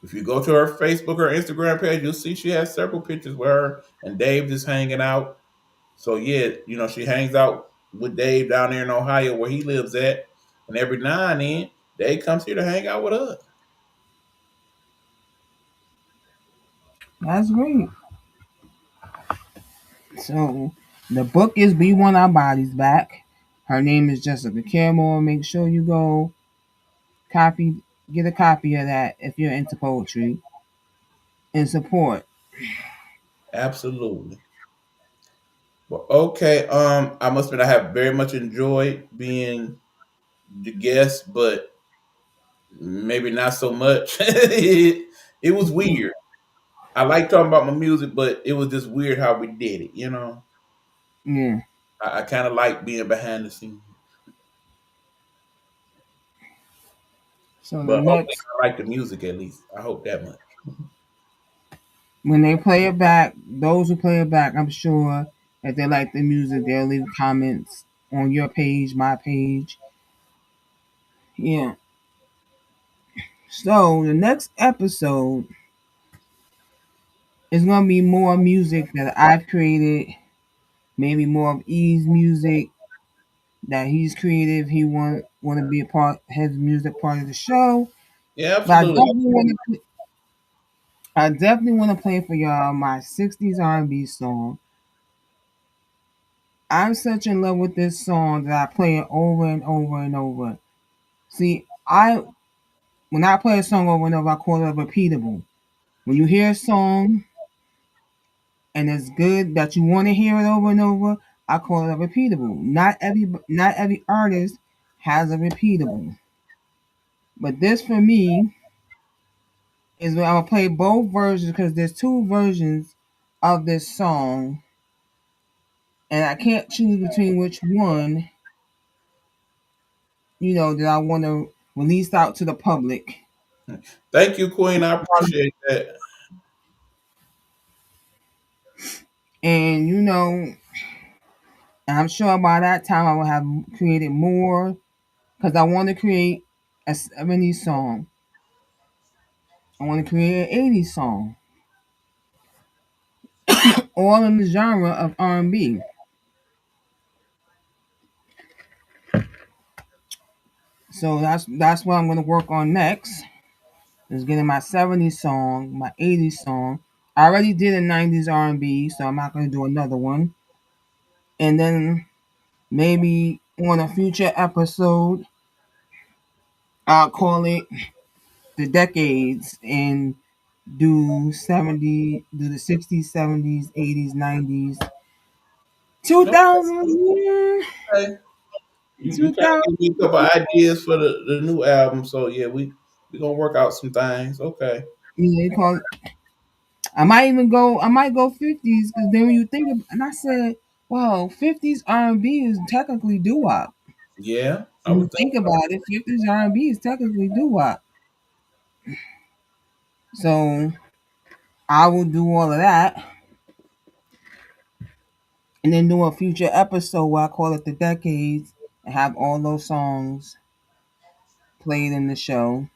If you go to her Facebook or Instagram page, you'll see she has several pictures where her and Dave just hanging out. So yeah, she hangs out with Dave down there in Ohio where he lives at, and every now and then Dave comes here to hang out with us. That's great. So the book is We Want Our Bodies Back. Her name is Jessica Campbell. Make sure you go copy, get a copy of that if you're into poetry and support. Absolutely. Well, okay. I must admit I have very much enjoyed being the guest, but maybe not so much. It was weird. I like talking about my music, but it was just weird how we did it. Yeah. I kind of like being behind the scenes, So the but hopefully next, I like the music at least. I hope that much. when they play it back, those who play it back, I'm sure if they like the music, they'll leave comments on your page, my page. Yeah. So the next episode is gonna be more music that I've created, maybe more of E's music that he's creative. He want to be a part, his music part of the show. Yeah, But absolutely. I definitely want to play for y'all my '60s R&B song. I'm such in love with this song that I play it over and over and over. See, I when I play a song over and over, I call it repeatable. When you hear a song and it's good that you want to hear it over and over, I call it repeatable. Not every artist has a repeatable, but this for me is when I'm gonna play both versions because there's two versions of this song, and I can't choose between which one that I want to release out to the public. Thank you, Queen. I appreciate that. And I'm sure by that time I will have created more because I want to create a '70s song. I want to create an '80s song, all in the genre of R&B. So that's what I'm going to work on next. Is getting my '70s song, my '80s song. I already did a '90s R&B, so I'm not going to do another one. And then maybe on a future episode, I'll call it the decades and do the '60s, '70s, '80s, '90s, Okay. You kind of 2000. give me a couple ideas for the new album, so yeah, we gonna work out some things. Okay. They call it, I might go '50s because then when you think of, and I said, well, '50s R&B is technically doo-wop. Yeah, I When you would think think about it, '50s R&B is technically doo-wop. So I will do all of that and then do a future episode where I call it the decades and have all those songs played in the show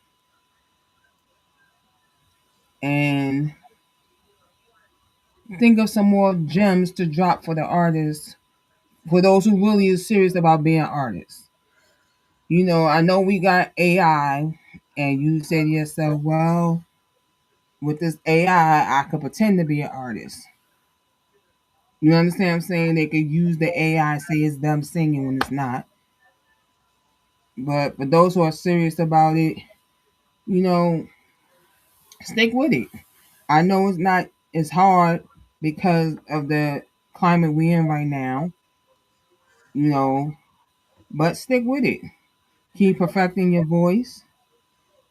and think of some more gems to drop for the artists, for those who really is serious about being artists. I know we got AI, and you said to yourself, well, with this AI, I could pretend to be an artist. You understand what I'm saying? They could use the AI, say it's them singing when it's not. But for those who are serious about it, you know, stick with it. I know it's hard because of the climate we're in right now, you know, but stick with it. Keep perfecting your voice.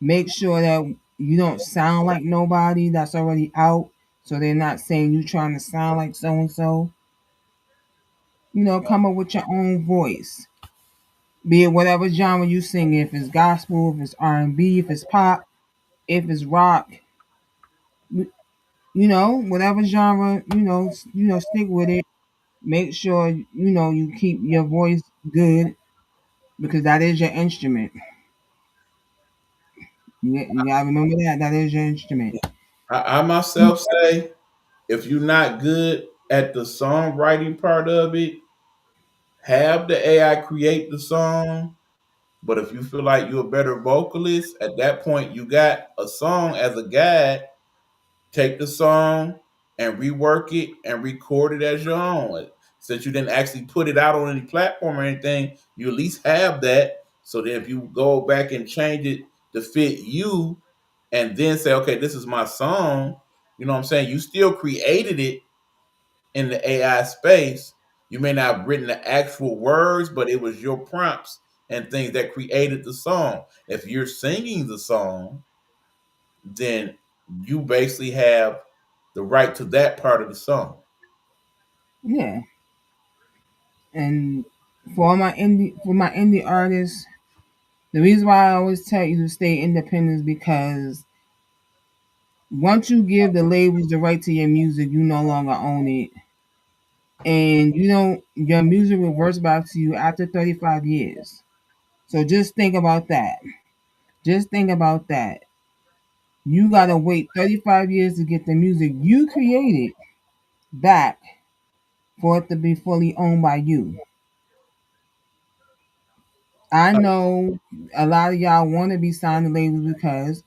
Make sure that you don't sound like nobody that's already out. So they're not saying you trying to sound like so and so. Come up with your own voice. Be it whatever genre you sing, if it's gospel, if it's R&B, if it's pop, if it's rock, whatever genre, stick with it. Make sure you keep your voice good because that is your instrument. You gotta remember that is your instrument. I myself say if you're not good at the songwriting part of it, have the AI create the song. But if you feel like you're a better vocalist, at that point you got a song as a guide. Take the song, and rework it and record it as your own. Since you didn't actually put it out on any platform or anything, you at least have that. So then if you go back and change it to fit you and then say, okay, this is my song, you know what I'm saying? You still created it in the AI space. You may not have written the actual words, but it was your prompts and things that created the song. If you're singing the song, then you basically have the right to that part of the song. Yeah. And for my indie artists, the reason why I always tell you to stay independent is because once you give the labels the right to your music, you no longer own it. And you don't your music reverts back to you after 35 years. So just think about that. Just think about that. You gotta wait 35 years to get the music you created back for it to be fully owned by you. I know a lot of y'all want to be signed to labels because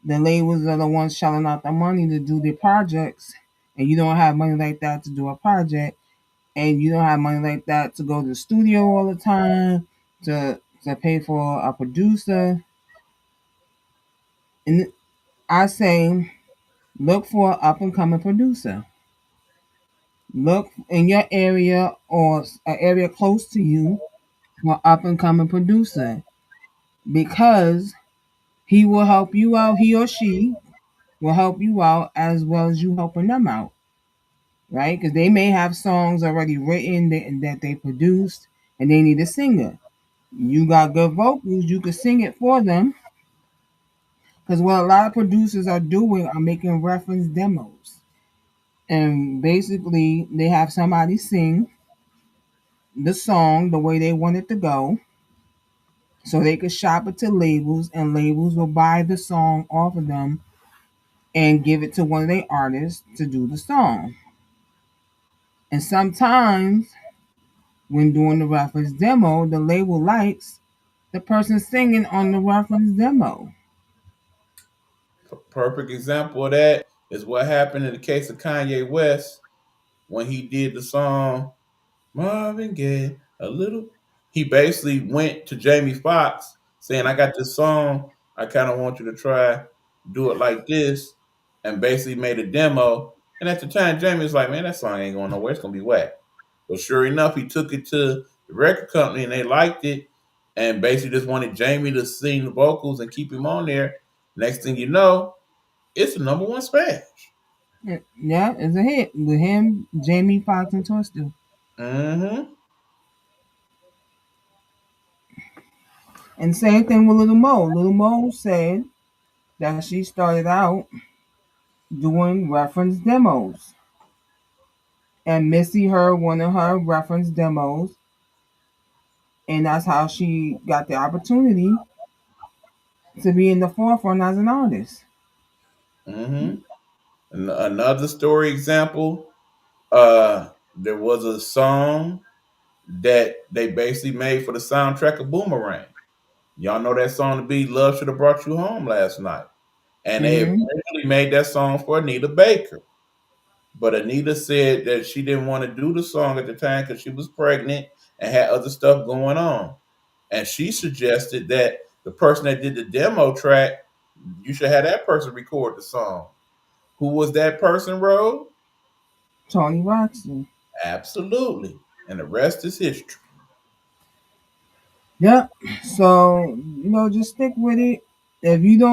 the labels are the ones shelling out the money to do their projects, and you don't have money like that to do a project, and you don't have money like that to go to the studio all the time to pay for a producer. And I say, look for an up and coming producer. Look in your area or an area close to you for up and coming producer because he will help you out. He or she will help you out as well as you helping them out, right? Because they may have songs already written that they produced and they need a singer. You got good vocals, you could sing it for them. Because what a lot of producers are doing are making reference demos. And basically, they have somebody sing the song the way they want it to go so they could shop it to labels and labels will buy the song off of them and give it to one of their artists to do the song. And sometimes when doing the reference demo, the label likes the person singing on the reference demo. Perfect example of that is what happened in the case of Kanye West when he did the song Marvin Gaye, a little. He basically went to Jamie Foxx saying, I got this song. I kind of want you to try, do it like this, and basically made a demo. And at the time, Jamie was like, man, that song ain't going nowhere. It's going to be whack. But sure enough, he took it to the record company and they liked it and basically just wanted Jamie to sing the vocals and keep him on there. Next thing you know, it's the number one smash. Yeah, it's a hit with him, Jamie Foxx, and Twister. Mm-hmm. And same thing with Little Mo. Little Mo said that she started out doing reference demos. And Missy heard one of her reference demos, and that's how she got the opportunity to be in the forefront as an artist. Mm-hmm. Another story example, there was a song that they basically made for the soundtrack of Boomerang. Y'all know that song to be Love Should Have Brought You Home Last Night. And they Hmm. originally made that song for Anita Baker. But Anita said that she didn't want to do the song at the time because she was pregnant and had other stuff going on. And she suggested that the person that did the demo track, you should have that person record the song. Who was that person, Rose? Tony Braxton. Absolutely. And the rest is history. Yep. So, just stick with it. If you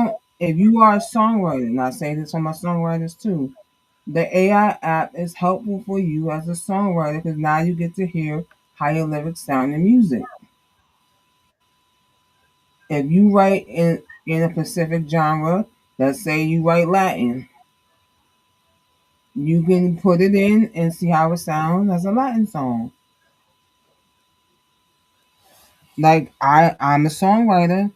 are a songwriter, and I say this for my songwriters too, the AI app is helpful for you as a songwriter because now you get to hear how your lyrics sound in music. If you write in a specific genre, let's say you write Latin, you can put it in and see how it sounds as a Latin song. Like I'm a songwriter.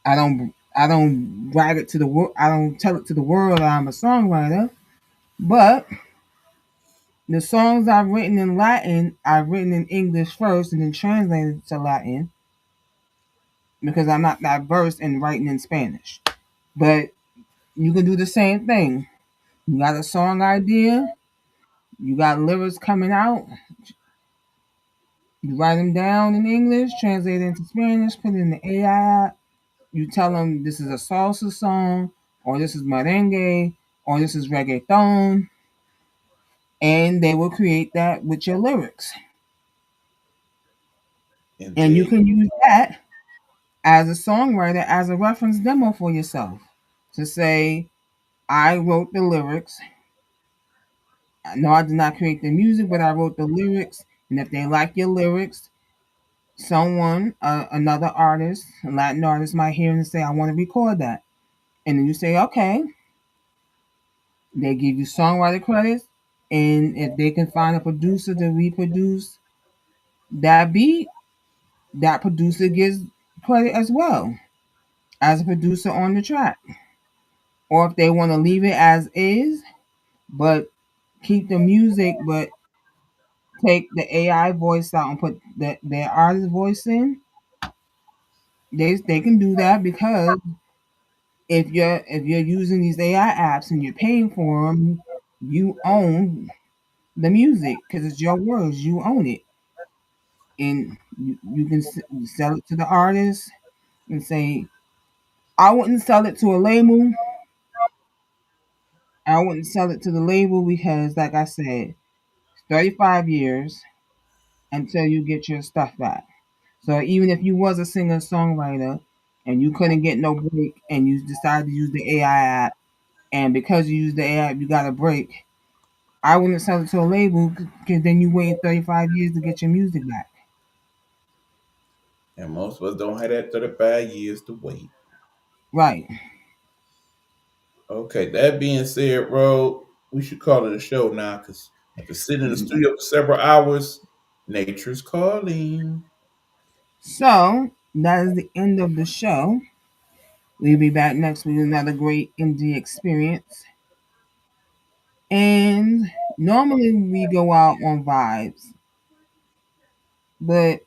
I don't brag it to the world. I don't tell it to the world I'm a songwriter. But the songs I've written in Latin, I've written in English first and then translated to Latin because I'm not that versed in writing in Spanish. But you can do the same thing. You got a song idea, you got lyrics coming out, you write them down in English, translate it into Spanish, put it in the AI app. You tell them this is a salsa song, or this is merengue, or this is reggaeton, and they will create that with your lyrics. And And there you can use that as a songwriter as a reference demo for yourself to say, I wrote the lyrics. No, I did not create the music, but I wrote the lyrics. And if they like your lyrics, someone, another artist, a Latin artist might hear and say, I want to record that. And then you say, okay. They give you songwriter credits. And if they can find a producer to reproduce that beat, that producer gets credit as well as a producer on the track. Or if they want to leave it as is, but keep the music, but take the AI voice out and put their artist voice in, they can do that because if you're using these AI apps and you're paying for them, you own the music because it's your words, you own it, and you can sell it to the artist and say, I wouldn't sell it to a label. I wouldn't sell it to the label because, like I said, 35 years until you get your stuff back. So even if you was a singer songwriter and you couldn't get no break and you decided to use the AI app, and because you use the AI app you got a break, I wouldn't sell it to a label because then you waited 35 years to get your music back. and most of us don't have that 35 years to wait. Right. Okay, that being said, Ro, we should call it a show now because after sitting in the studio for several hours, nature's calling. So that is the end of the show. We'll be back next week with another great indie experience. And normally we go out on vibes, but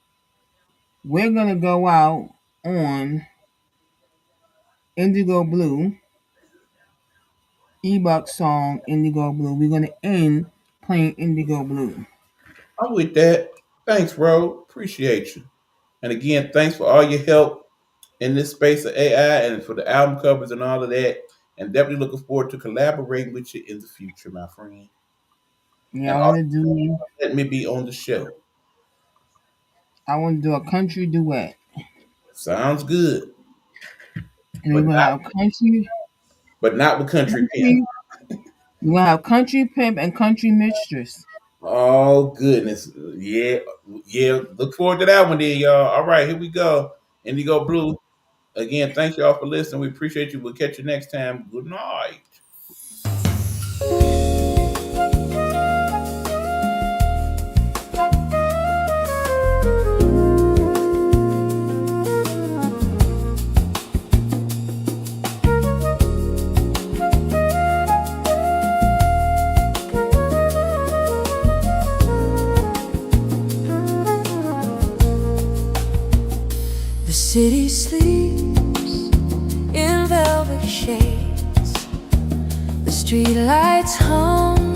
we're gonna go out on Indigo Blue, E.Buck song Indigo Blue. We're gonna end playing Indigo Blue. I'm with that. Thanks, Ro. Appreciate you. And again, thanks for all your help in this space of AI and for the album covers and all of that. And definitely looking forward to collaborating with you in the future, my friend. Yeah, And I also wanna do let me be on the show. I wanna do a country duet. Sounds good. And we're But gonna not have with country pimp. country we're gonna have country pimp and country mistress. Oh goodness. Yeah. Yeah. Look forward to that one then, y'all. All right, here we go. Indigo Blue. Again, thanks y'all for listening. We appreciate you. We'll catch you next time. Good night. The city sleeps in velvet shades. The streetlights hum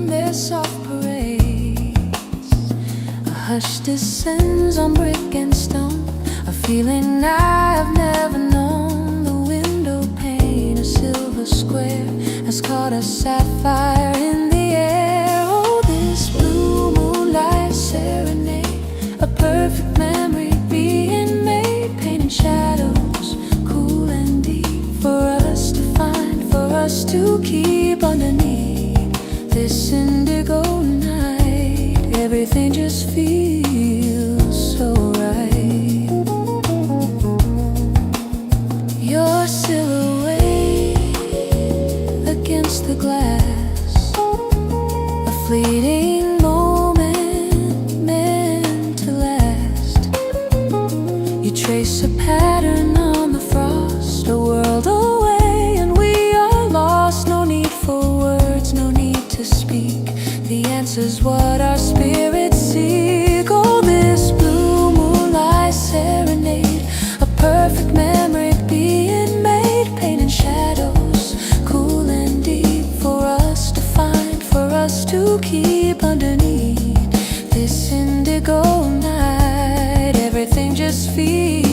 their soft parades. A hush descends on brick and stone, a feeling I've never known. The window pane, a silver square, has caught a sapphire in the air. Oh, this blue moonlight serenade, a perfect memory being made, painting shadows cool and deep for us to find, for us to keep underneath this indigo night. Everything just feels so right. Your silhouette against the glass, a fleeting moment meant to last. You trace a pattern on the frost, a world away, and we are lost. No need for words, no need to speak. The answer's what our spirits seek. Oh, this blue moonlight serenade, a perfect memory being made, painting shadows cool and deep for keep underneath this indigo night. Everything just feels